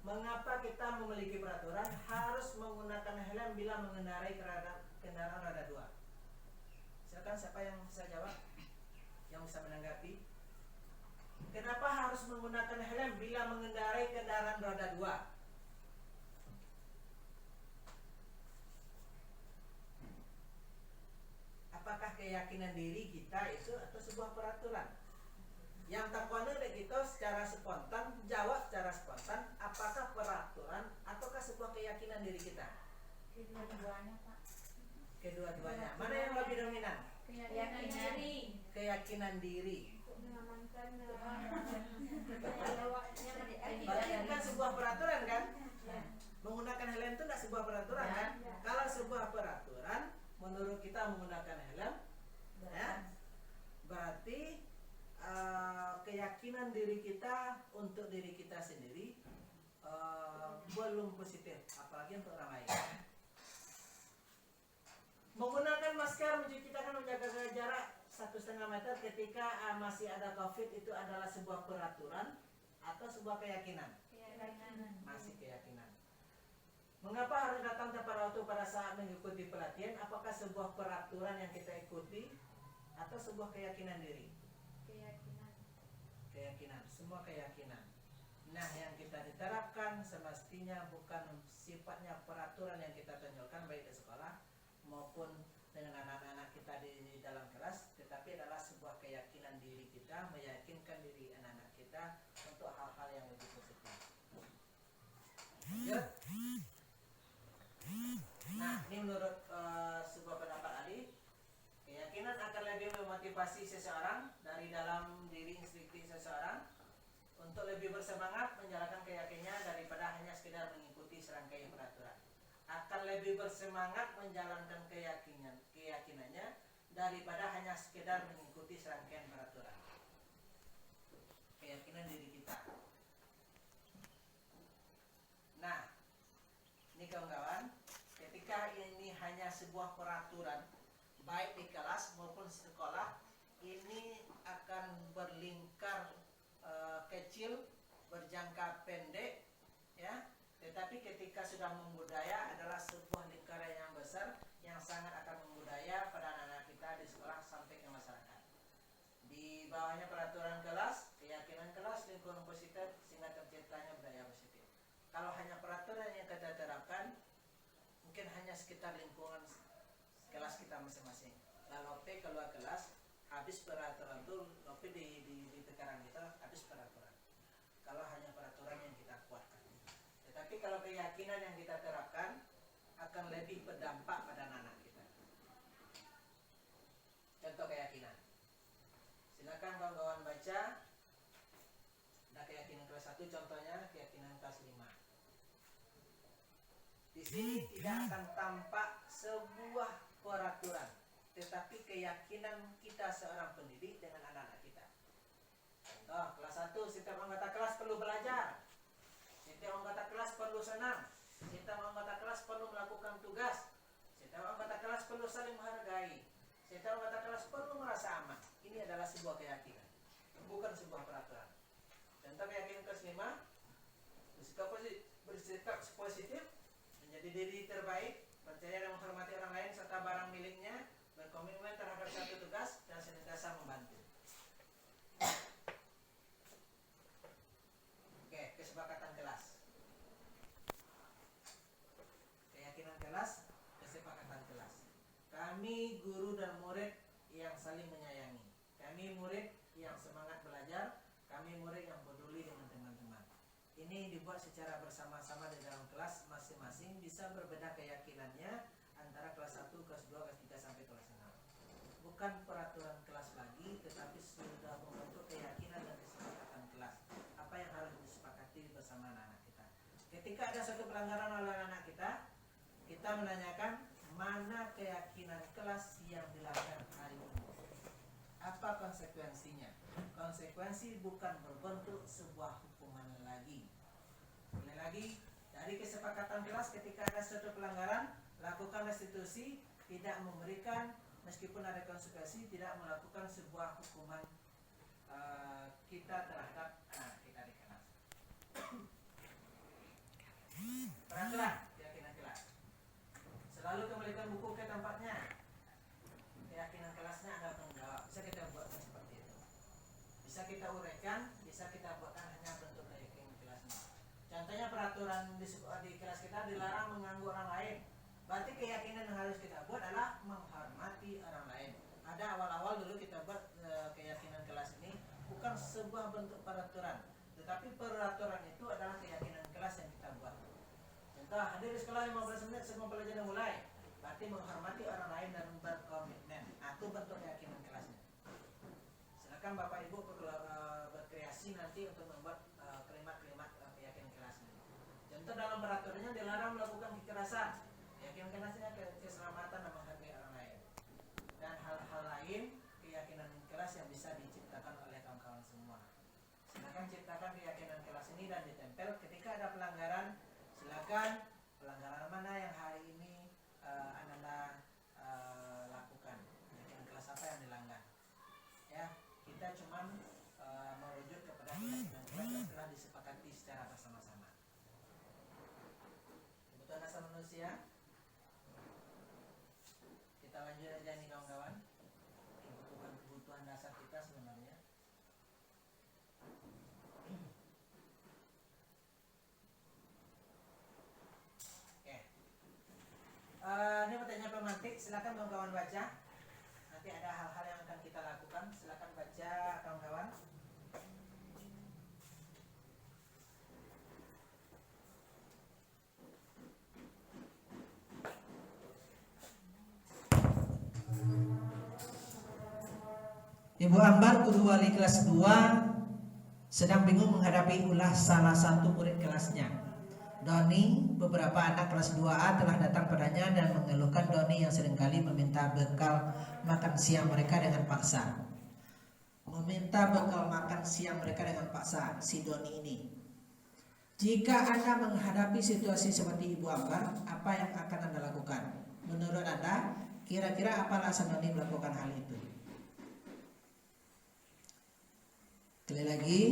Mengapa kita memiliki peraturan harus menggunakan helm bila mengendarai kendaraan roda 2? Silakan siapa yang bisa jawab? Yang bisa menanggapi? Kenapa harus menggunakan helm bila mengendarai kendaraan roda 2? Apakah keyakinan diri kita itu atau sebuah peraturan? Yang terkoneksi oleh kita secara spontan, jawab secara spontan, apakah peraturan ataukah sebuah keyakinan diri kita? Kedua-duanya, Pak. Kedua-duanya. Mana yang lebih dominan? Keyakinan diri. Keyakinan diri. Mengamankan Berarti bukan sebuah peraturan kan? Menggunakan helm itu tidak sebuah peraturan kan? Kalau sebuah peraturan, menurut kita menggunakan helm, ya, berarti keyakinan diri kita untuk diri kita sendiri belum positif, apalagi untuk orang lain. Menggunakan masker, mencuci tangan, menjaga jarak 1,5 meter ketika masih ada COVID itu adalah sebuah peraturan atau sebuah keyakinan? Masih keyakinan. Mengapa harus datang tepat waktu pada saat mengikuti pelatihan? Apakah sebuah peraturan yang kita ikuti atau sebuah keyakinan diri? Keyakinan, semua keyakinan. Nah, yang kita diterapkan semestinya bukan sifatnya peraturan yang kita tonjolkan baik di sekolah maupun dengan anak-anak kita di dalam kelas, tetapi adalah sebuah keyakinan diri kita, meyakinkan diri anak-anak kita untuk hal-hal yang lebih positif. Ya. Nah, ini menurut sebuah pendapat ahli, keyakinan akan lebih memotivasi seseorang dari dalam diri instinktif seseorang untuk lebih bersemangat menjalankan keyakinannya daripada hanya sekedar mengikuti serangkaian peraturan. Akan lebih bersemangat menjalankan keyakinannya daripada hanya sekedar mengikuti serangkaian peraturan. Keyakinan diri kita. Nah, ini kawan-kawan, ketika ini hanya sebuah peraturan baik di kelas maupun sekolah, ini akan berlingkar kecil, berjangka pendek, ya. Tetapi ketika sudah membudaya adalah sebuah lingkaran yang besar yang sangat akan membudaya pada anak-anak kita di sekolah sampai ke masyarakat. Di bawahnya peraturan kelas, keyakinan kelas, lingkungan positif sehingga terciptanya budaya positif. Kalau hanya peraturan yang kita terapkan, mungkin hanya sekitar lingkungan kelas kita masing-masing. Lalu keluar kelas, habis peraturan itu, tapi di tekanan kita habis peraturan. Kalau hanya peraturan yang kita kuatkan. Tetapi kalau keyakinan yang kita terapkan akan lebih berdampak pada anak kita. Contoh keyakinan. Silakan kawan-kawan baca. Nah, keyakinan kelas 1 contohnya keyakinan kelas 5. Di sini tidak akan tampak sebuah peraturan, tetapi keyakinan kita seorang pendidik dengan anak-anak kita. Kelas 1, setiap anggota kelas perlu belajar. Setiap anggota kelas perlu senang. Setiap anggota kelas perlu melakukan tugas. Setiap anggota kelas perlu saling menghargai. Setiap anggota kelas perlu merasa aman. Ini adalah sebuah keyakinan, bukan sebuah peraturan. Contoh keyakinan ke-5, bersikap positif, menjadi diri terbaik, percaya dan menghormati orang lain serta barang miliknya, berkomitmen terhadap satu tugas, dan senantiasa membantu. Oke, kesepakatan kelas. Keyakinan kelas, kesepakatan kelas. Kami guru dan murid yang saling menyayangi. Kami murid yang semangat belajar. Kami murid yang peduli dengan teman-teman. Ini dibuat secara bersama-sama di dalam kelas masing-masing, bisa berbeda keyakinannya antara kelas 1, kelas 2, kelas 3 sampai kelas 6. Bukan peraturan kelas lagi, tetapi sudah membentuk keyakinan dan kesepakatan kelas. Apa yang harus disepakati bersama anak-anak kita. Ketika ada satu pelanggaran oleh anak kita, kita menanyakan mana keyakinan kelas yang dilanggar hari ini. Apa konsekuensinya? Konsekuensi bukan berbentuk sebuah hukuman lagi. Boleh lagi, dari kesepakatan kelas ketika ada suatu pelanggaran, lakukan restitusi, tidak memberikan, meskipun ada konsekuensi, tidak melakukan sebuah hukuman kita terhadap anak kita di kelas. Peraturan keyakinan kelas. Selalu kembalikan buku ke tempatnya. Keyakinan kelasnya ada tanggung jawab. Bisa kita buatkan seperti itu. Bisa kita uraikan, bisa kita buatkan hanya bentuk keyakinan kelasnya. Contohnya peraturan di kelas kita dilarang mengganggu orang lain. Berarti keyakinan yang harus kita buat adalah menghormati orang lain. Ada awal-awal dulu kita buat keyakinan kelas ini bukan sebuah bentuk peraturan, tetapi peraturan itu adalah keyakinan kelas yang kita buat. Contoh, hadir di sekolah 15 menit sebelum pelajaran mulai. Berarti menghormati orang lain dan berkomitmen. Itu bentuk keyakinan kelasnya. Silakan Bapak Ibu berkreasi nanti untuk membuat kalimat-kalimat keyakinan kelasnya. Contoh dalam peraturannya dilarang melakukan kekerasan. Keyakinan kelasnya keselamatan dan menghargai orang lain. Dan hal-hal lain keyakinan kelas yang bisa diciptakan oleh kawan-kawan semua. Silakan ciptakan keyakinan kelas ini dan ditempel. Ketika ada pelanggaran, silakan pelanggaran mana yang hari ini Anda lakukan, keyakinan kelas apa yang dilanggar. Ya, kita cuma merujuk kepada keyakinan kelas yang telah disepakati secara bersama-sama. Kebutuhan dasar manusia. Kita lanjut aja nih kawan-kawan. Kebutuhan dasar kita sebenarnya. Ini pertanyaan pemantik, silakan kawan-kawan baca. Nanti ada hal-hal yang akan kita lakukan, silakan baca kawan-kawan. Ibu Ambar, guru wali kelas 2, sedang bingung menghadapi ulah salah satu murid kelasnya. Doni, beberapa anak kelas 2A telah datang padanya dan mengeluhkan Doni yang seringkali meminta bekal makan siang mereka dengan paksa. Meminta bekal makan siang mereka dengan paksa, si Doni ini. Jika Anda menghadapi situasi seperti Ibu Ambar, apa yang akan Anda lakukan? Menurut Anda, kira-kira apa alasan Doni melakukan hal itu? Sekali lagi,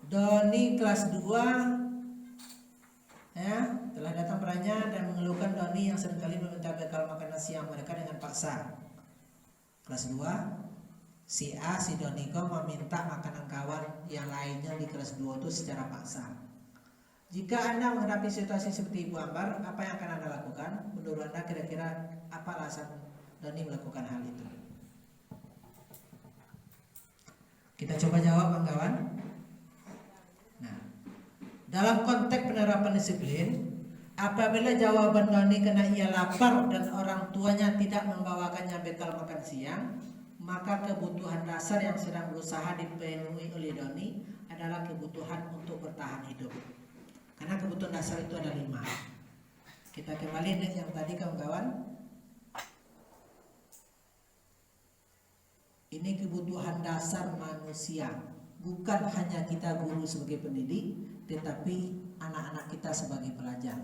Doni kelas 2 telah datang padanya dan mengeluhkan Doni yang seringkali meminta bekal makan siang mereka dengan paksa. Kelas 2, si A, si Doniko meminta makanan kawan yang lainnya di kelas 2 itu secara paksa. Jika Anda menghadapi situasi seperti Ibu Ambar, apa yang akan Anda lakukan? Menurut Anda kira-kira apa alasan Doni melakukan hal itu? Kita coba jawab kawan-kawan. Nah, dalam konteks penerapan disiplin, apabila jawaban Doni karena ia lapar dan orang tuanya tidak membawakannya bekal makan siang, maka kebutuhan dasar yang sedang berusaha dipenuhi oleh Doni adalah kebutuhan untuk bertahan hidup. Karena kebutuhan dasar itu ada 5. Kita kembali dengan yang tadi kawan-kawan. Ini kebutuhan dasar manusia. bukan hanya kita guru sebagai pendidik, tetapi anak-anak kita sebagai pelajar.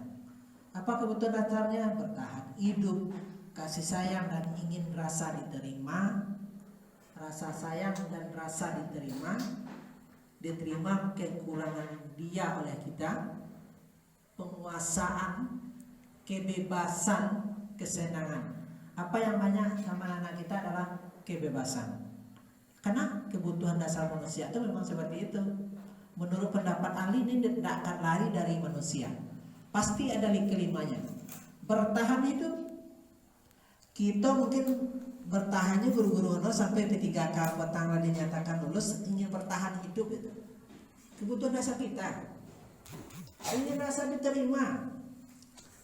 Apa kebutuhan dasarnya? Bertahan hidup, kasih sayang dan ingin rasa diterima, rasa sayang dan rasa diterima kekurangan dia oleh kita, penguasaan, kebebasan, kesenangan. Apa yang banyak sama anak kita adalah kebebasan. Karena kebutuhan dasar manusia itu memang seperti itu. Menurut pendapat ahli ini tidak akan lari dari manusia. Pasti ada kelimanya. Bertahan hidup. Kita mungkin bertahannya guru-guru honor sampai P3K petang dinyatakan lulus, ingin bertahan hidup itu. Kebutuhan dasar kita. Ingin rasa diterima.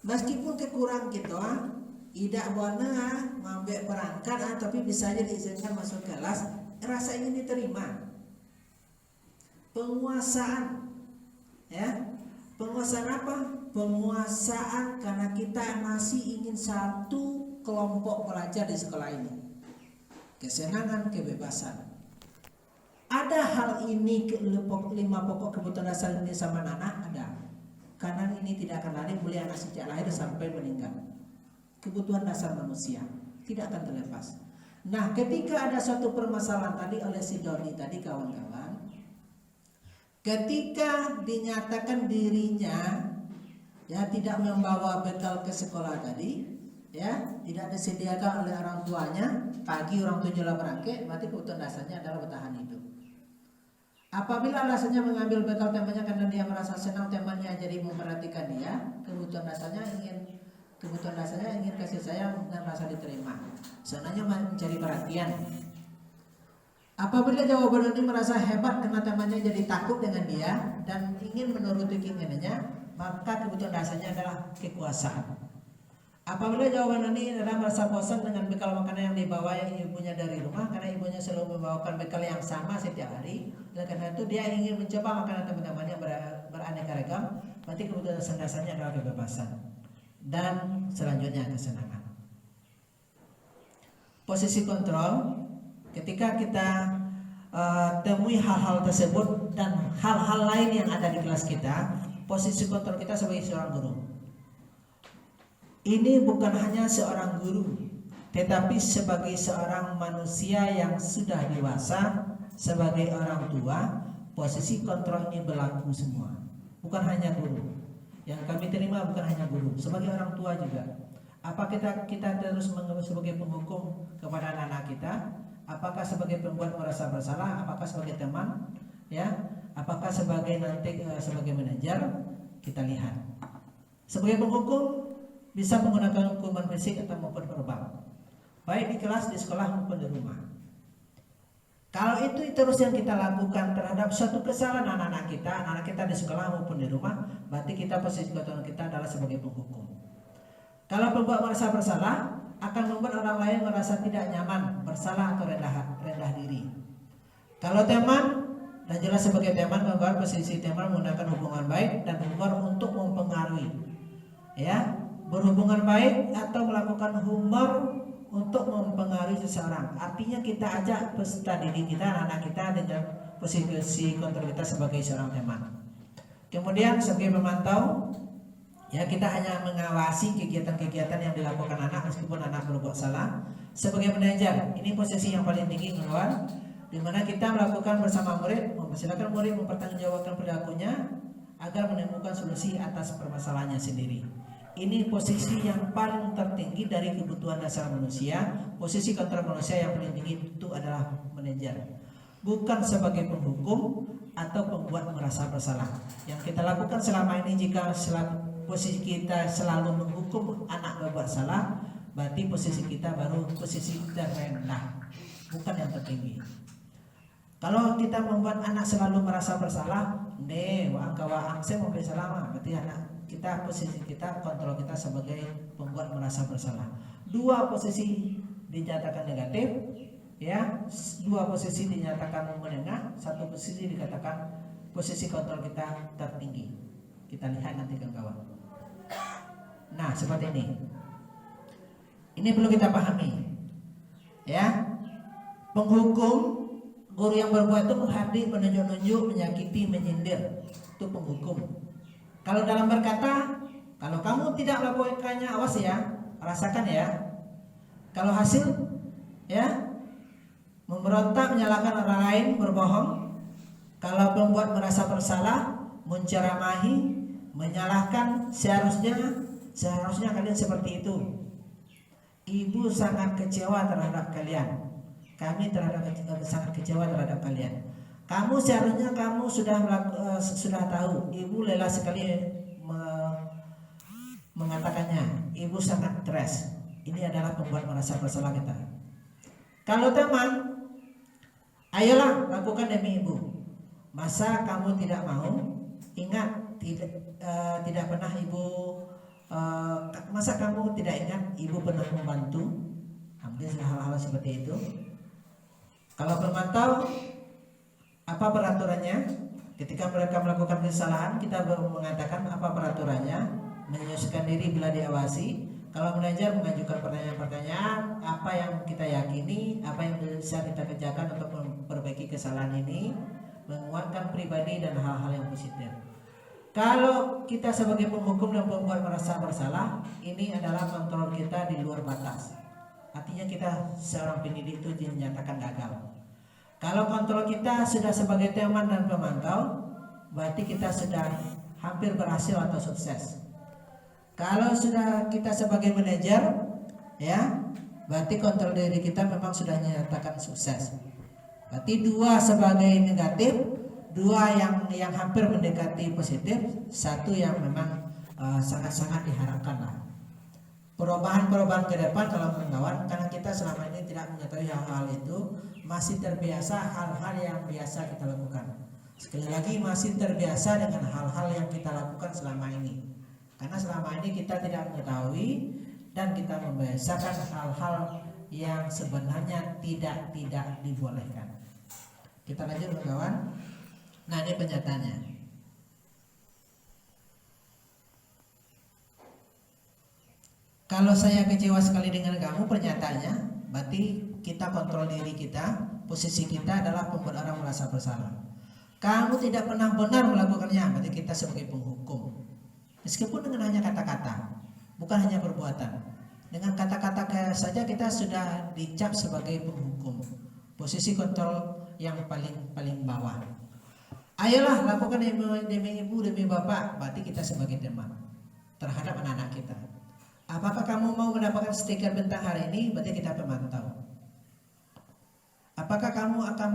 Meskipun kekurang kita, tidak boleh ngambil perangkat, tapi bisa aja diizinkan masuk kelas, rasa ingin diterima. Penguasaan, ya, penguasaan apa? Penguasaan karena kita masih ingin satu kelompok pelajar di sekolah ini. Kesenangan, kebebasan. Ada hal ini 5 pokok kebutuhan dasar ini sama anak ada. Karena ini tidak akan lari mulai anak sejak lahir sampai meninggal. Kebutuhan dasar manusia tidak akan terlepas. Nah, ketika ada suatu permasalahan tadi oleh si Doni tadi kawan-kawan, ketika dinyatakan dirinya ya tidak membawa bekal ke sekolah tadi, ya tidak disediakan oleh orang tuanya, pagi orang tua jualan berangkat, berarti kebutuhan dasarnya adalah bertahan hidup. Apabila alasannya mengambil bekal temannya karena dia merasa senang temannya jadi memperhatikan dia, kebutuhan dasarnya ingin kasih sayang dan rasa diterima. Senangnya mencari perhatian. Apabila jawaban ini merasa hebat karena temannya jadi takut dengan dia dan ingin menuruti keinginannya, maka kebutuhan dasarnya adalah kekuasaan. Apabila jawaban ini adalah merasa bosan dengan bekal makanan yang dibawa ibunya dari rumah karena ibunya selalu membawakan bekal yang sama setiap hari, dan karena itu dia ingin mencoba makanan teman-temannya beraneka ragam, berarti kebutuhan dasarnya adalah kebebasan dan selanjutnya kesenangan. Posisi kontrol, ketika kita temui hal-hal tersebut dan hal-hal lain yang ada di kelas kita, posisi kontrol kita sebagai seorang guru. Ini bukan hanya seorang guru, tetapi sebagai seorang manusia yang sudah dewasa, sebagai orang tua, posisi kontrol ini berlaku semua. Bukan hanya guru. Yang kami terima bukan hanya guru, sebagai orang tua juga. Apa kita terus sebagai penghukum kepada anak-anak kita? Apakah sebagai pembuat merasa bersalah? Apakah sebagai teman? Ya, apakah sebagai sebagai manajer? Kita lihat. Sebagai penghukum bisa menggunakan hukuman fisik atau maupun verbal, baik di kelas, di sekolah maupun di rumah. Kalau itu terus yang kita lakukan terhadap suatu kesalahan anak-anak kita di sekolah maupun di rumah, berarti kita posisi kontrol kita adalah sebagai penghukum. Kalau pembuat merasa bersalah, akan membuat orang lain merasa tidak nyaman, bersalah atau rendah diri. Kalau teman, dan jelas sebagai teman, membuat posisi teman menggunakan hubungan baik dan humor untuk mempengaruhi, ya, berhubungan baik atau melakukan humor untuk mempengaruhi seseorang. Artinya kita ajak peserta didik kita, anak kita dengan posisi kontrol kita sebagai seorang teman. Kemudian sebagai pemantau, ya kita hanya mengawasi kegiatan-kegiatan yang dilakukan anak meskipun anak berbuat salah. Sebagai manajer, ini posisi yang paling tinggi kawan, di mana kita melakukan bersama murid, mempersilakan murid mempertanggungjawabkan perilakunya agar menemukan solusi atas permasalahannya sendiri. Ini posisi yang paling tertinggi dari kebutuhan dasar manusia. Posisi kontrol manusia yang paling tinggi itu adalah manajer, bukan sebagai penghukum atau pembuat merasa bersalah. Yang kita lakukan selama ini, jika posisi kita selalu menghukum anak berbuat salah, berarti posisi kita baru posisi terendah, bukan yang tertinggi. Kalau kita membuat anak selalu merasa bersalah, saya mau bersalah, berarti anak kita, posisi kita, kontrol kita sebagai pembuat merasa bersalah. 2 posisi dinyatakan negatif, ya, 2 posisi dinyatakan menengah, 1 posisi dikatakan posisi kontrol kita tertinggi. Kita lihat nanti kawan-kawan. Nah, seperti ini. Ini perlu kita pahami, ya. Penghukum Guru yang berbuat itu menghardik, menunjuk-nunjuk, menyakiti, menyindir, itu penghukum. Kalau dalam berkata, kalau kamu tidak melakukannya, awas ya, rasakan ya. Kalau hasil, ya, memberontak, menyalahkan orang lain, berbohong. Kalau pembuat merasa bersalah, menceramahi, menyalahkan, seharusnya kalian seperti itu. Ibu sangat kecewa terhadap kalian. Kami sangat kecewa terhadap kalian. Kamu seharusnya kamu sudah tahu. Ibu lelah sekali mengatakannya. Ibu sangat stres. Ini adalah pembuat merasa bersalah kita. Kalau teman, ayolah lakukan demi ibu. Masa kamu tidak mau? Ingat, tidak pernah ibu. Masa kamu tidak ingat ibu pernah membantu? Hampir hal-hal seperti itu. Kalau pemantau, apa peraturannya? Ketika mereka melakukan kesalahan, kita mengatakan apa peraturannya? Menyesuaikan diri bila diawasi. Kalau mengajar, mengajukan pertanyaan-pertanyaan, apa yang kita yakini, apa yang bisa kita kerjakan untuk memperbaiki kesalahan ini, menguatkan pribadi dan hal-hal yang positif. Kalau kita sebagai penghukum dan pembuat merasa bersalah, ini adalah kontrol kita di luar batas. Artinya kita seorang pendidik itu dinyatakan gagal. Kalau kontrol kita sudah sebagai teman dan pemantau, berarti kita sudah hampir berhasil atau sukses. Kalau sudah kita sebagai manajer, ya, berarti kontrol diri kita memang sudah dinyatakan sukses. Berarti dua sebagai negatif, dua yang hampir mendekati positif, satu yang memang sangat-sangat diharapkan lah. Perubahan-perubahan ke depan kalau kawan, karena kita selama ini tidak mengetahui hal-hal itu, masih terbiasa hal-hal yang biasa kita lakukan. Sekali lagi masih terbiasa dengan hal-hal yang kita lakukan selama ini. Karena selama ini kita tidak mengetahui dan kita membiasakan hal-hal yang sebenarnya tidak dibolehkan. Kita lanjut kawan. Nah, ini penyataannya. Kalau saya kecewa sekali dengan kamu, pernyataannya berarti kita kontrol diri kita. Posisi kita adalah pembuat orang merasa bersalah. Kamu tidak pernah benar melakukannya, berarti kita sebagai penghukum. Meskipun dengan hanya kata-kata, bukan hanya perbuatan. Dengan kata-kata saja kita sudah dicap sebagai penghukum. Posisi kontrol yang paling bawah. Ayolah lakukan demi ibu, demi bapak, berarti kita sebagai teman terhadap anak-anak kita. Apakah kamu mau mendapatkan stiker bintang hari ini? Berarti kita pemantau. Apakah kamu akan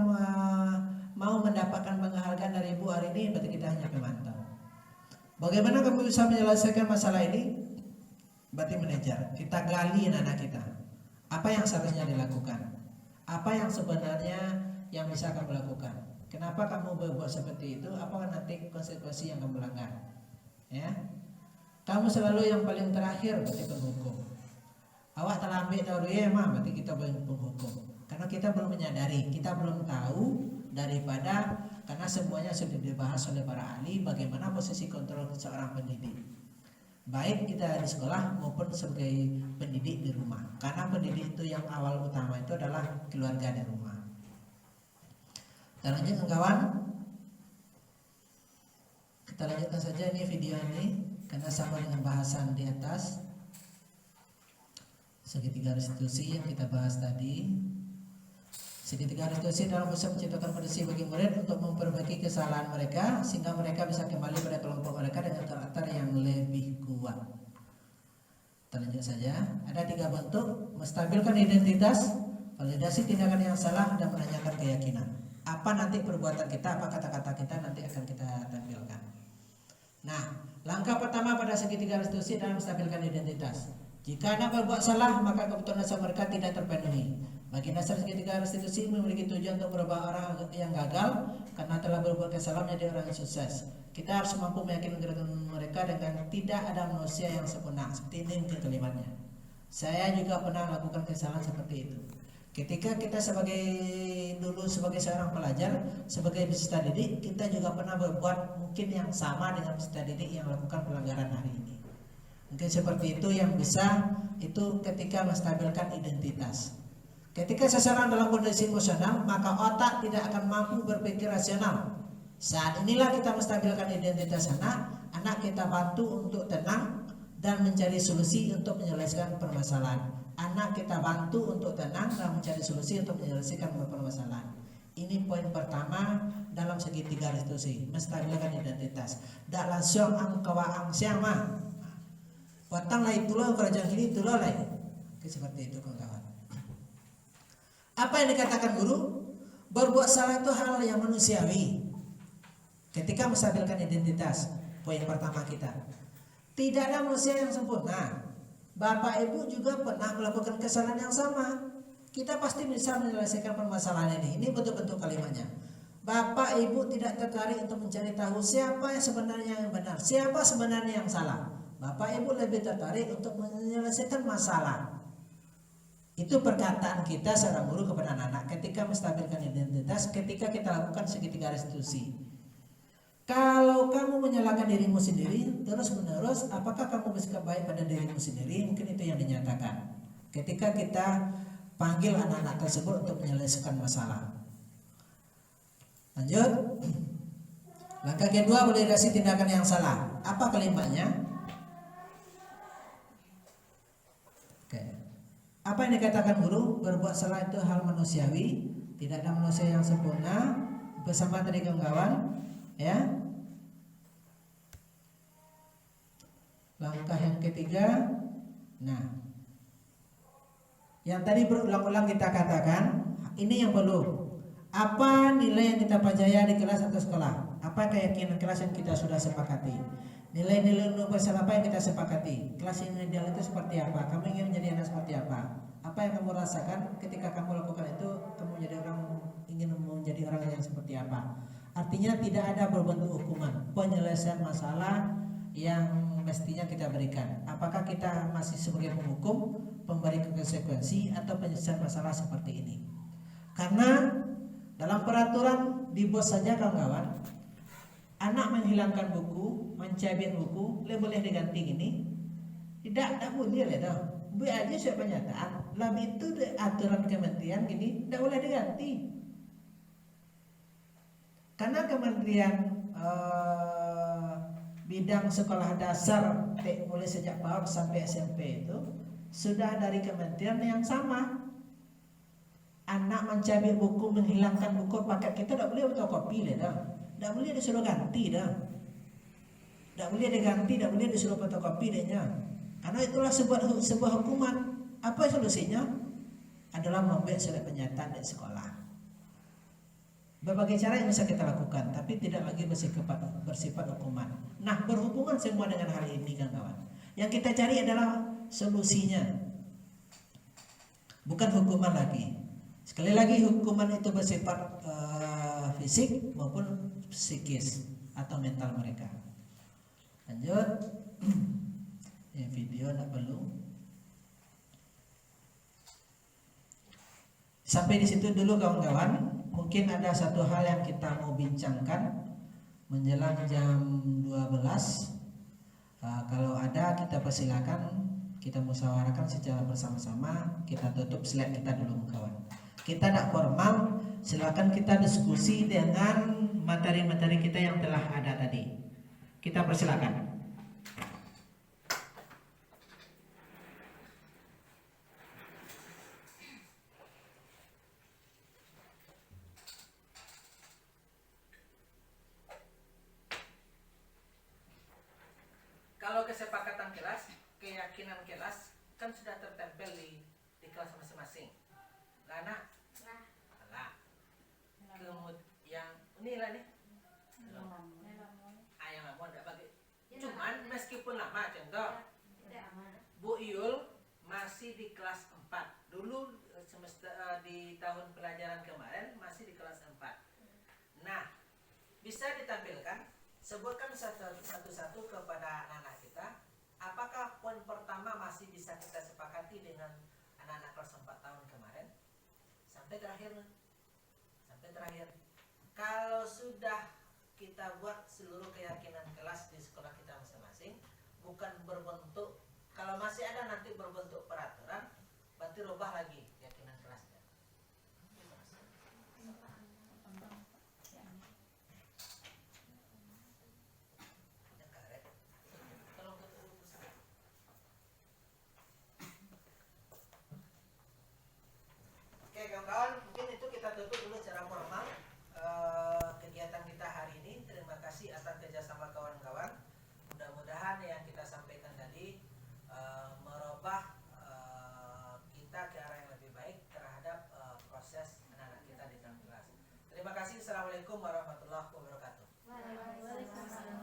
mau mendapatkan penghargaan dari ibu hari ini? Berarti kita hanya pemantau. Bagaimana kamu bisa menyelesaikan masalah ini? Berarti manajer. Kita gali anak kita. Apa yang seharusnya dilakukan? Apa yang sebenarnya yang bisa kamu lakukan? Kenapa kamu berbuat seperti itu? Apakah nanti konsekuensi yang kamu langgar? Ya, kamu selalu yang paling terakhir, berarti penghukum. Awak telah ambil tahu ya, mah, berarti kita penghukum. Karena kita belum menyadari, kita belum tahu daripada karena semuanya sudah dibahas oleh para ahli bagaimana posisi kontrol seorang pendidik. Baik kita di sekolah maupun sebagai pendidik di rumah. Karena pendidik itu yang awal utama itu adalah keluarga di rumah. Dan lanjut kawan, kita lanjutkan saja ini video ini karena sama dengan bahasan di atas segitiga restitusi yang kita bahas tadi. Segitiga restitusi dalam usaha menciptakan kondisi bagi murid untuk memperbaiki kesalahan mereka sehingga mereka bisa kembali pada kelompok mereka dengan karakter yang lebih kuat. Lanjut saja. Ada 3 bentuk: menstabilkan identitas, validasi tindakan yang salah, dan menanyakan keyakinan. Apa nanti perbuatan kita, apa kata-kata kita nanti akan kita tampilkan. Nah, langkah pertama pada segitiga restitusi dalam menstabilkan identitas. Jika anak berbuat salah, maka kebutuhan dasar mereka tidak terpenuhi. Bagi dasar segitiga restitusi memiliki tujuan untuk merubah orang yang gagal karena telah berbuat kesalahan menjadi orang yang sukses. Kita harus mampu meyakinkan mereka dengan tidak ada manusia yang sempurna. Seperti ini mungkin kalimatnya. Saya juga pernah melakukan kesalahan seperti itu. Ketika kita dulu sebagai seorang pelajar, sebagai peserta didik, kita juga pernah berbuat mungkin yang sama dengan peserta didik yang melakukan pelanggaran hari ini. Mungkin seperti itu yang bisa itu ketika menstabilkan identitas. Ketika seseorang dalam kondisi emosional, maka otak tidak akan mampu berpikir rasional. Saat inilah kita menstabilkan identitas anak kita bantu untuk tenang dan mencari solusi untuk menyelesaikan permasalahan. Anak kita bantu untuk tenang dan mencari solusi untuk menyelesaikan permasalahan. Ini poin pertama dalam segitiga restitusi, menstabilkan identitas. Tak langsung angkawa angsiang mah. Potong lah itulah kerajaan ini itulah lah. Seperti itu kawan-kawan. Apa yang dikatakan guru? Berbuat salah itu hal yang manusiawi. Ketika menstabilkan identitas, poin pertama kita. Tidak ada manusia yang sempurna. Bapak ibu juga pernah melakukan kesalahan yang sama. Kita pasti bisa menyelesaikan permasalahan ini. Ini bentuk-bentuk kalimatnya. Bapak ibu tidak tertarik untuk mencari tahu siapa yang sebenarnya yang benar, siapa sebenarnya yang salah. Bapak ibu lebih tertarik untuk menyelesaikan masalah. Itu perkataan kita seorang guru kepada anak-anak ketika menstabilkan identitas, ketika kita lakukan segitiga restitusi. Kalau kamu menyalahkan dirimu sendiri terus menerus, apakah kamu bersikap baik pada dirimu sendiri? Mungkin itu yang dinyatakan ketika kita panggil anak-anak tersebut untuk menyelesaikan masalah. Lanjut. Langkah kedua, validasi tindakan yang salah. Apa kalimatnya? Oke. Apa yang dikatakan guru? Berbuat salah itu hal manusiawi. Tidak ada manusia yang sempurna. Bersama tadi kawan-kawan, ya. Langkah yang ketiga. Nah, yang tadi berulang-ulang kita katakan, ini yang perlu. Apa nilai yang kita pelajari di kelas atau sekolah? Apa keyakinan kelas yang kita sudah sepakati? Nilai-nilai universal apa yang kita sepakati? Kelas ini ideal itu seperti apa? Kamu ingin menjadi anak seperti apa? Apa yang kamu rasakan ketika kamu lakukan itu? Kamu ingin menjadi orang yang seperti apa? Artinya tidak ada berbentuk hukuman, penyelesaian masalah yang mestinya kita berikan. Apakah kita masih sebagai penghukum, pemberi konsekuensi, atau penyelesaian masalah seperti ini? Karena dalam peraturan di BOS saja kawan-kawan, anak menghilangkan buku, mencabik buku, boleh diganti gini? Tidak boleh lah. Bu aja saya pernyataan, lebih itu aturan kementerian gini, tidak boleh diganti. Karena kementerian bidang sekolah dasar mulai sejak PAUD sampai SMP itu sudah dari kementerian yang sama. Anak mencabik buku, menghilangkan buku paket kita tidak boleh fotokopi dah. Tidak boleh disuruh ganti dah. Tidak boleh diganti, tidak boleh disuruh fotokopi dehnya. Karena itulah sebuah hukuman. Apa solusinya? Adalah membuat surat pernyataan di sekolah. Berbagai cara yang bisa kita lakukan, tapi tidak lagi bersifat hukuman. Nah, berhubungan semua dengan hal ini kan kawan. Yang kita cari adalah solusinya, bukan hukuman lagi. Sekali lagi, hukuman itu bersifat fisik maupun psikis atau mental mereka. Lanjut. Ya, video tidak perlu. Sampai di situ dulu kawan-kawan. Mungkin ada satu hal yang kita mau bincangkan menjelang jam 12. Kalau ada kita persilakan, kita musyawarahkan secara bersama-sama. Kita tutup slide kita dulu kawan. Kita tidak formal, silakan kita diskusi dengan materi-materi kita yang telah ada tadi. Kita persilakan. Kalau kesepakatan kelas, keyakinan kelas kan sudah tertempel di kelas masing-masing. Lana, kemudian inilah nih. Ayah nggak mau bagi. Cuman meskipun lama, contoh Bu Iul masih di kelas 4. Dulu semester di tahun pelajaran kemarin masih di kelas 4. Nah, bisa ditampilkan, sebutkan satu-satu kepada anak-anak kita. Apakah poin pertama masih bisa kita sepakati dengan anak-anak kelas 4 tahun kemarin? Sampai terakhir. Kalau sudah kita buat seluruh keyakinan kelas di sekolah kita masing-masing, bukan berbentuk, kalau masih ada nanti berbentuk peraturan, berarti rubah lagi keyakinan kelasnya. merubah kita ke arah yang lebih baik terhadap proses anak-anak kita di dalam kelas. Terima kasih. Assalamualaikum warahmatullahi wabarakatuh. Waalaikumsalam.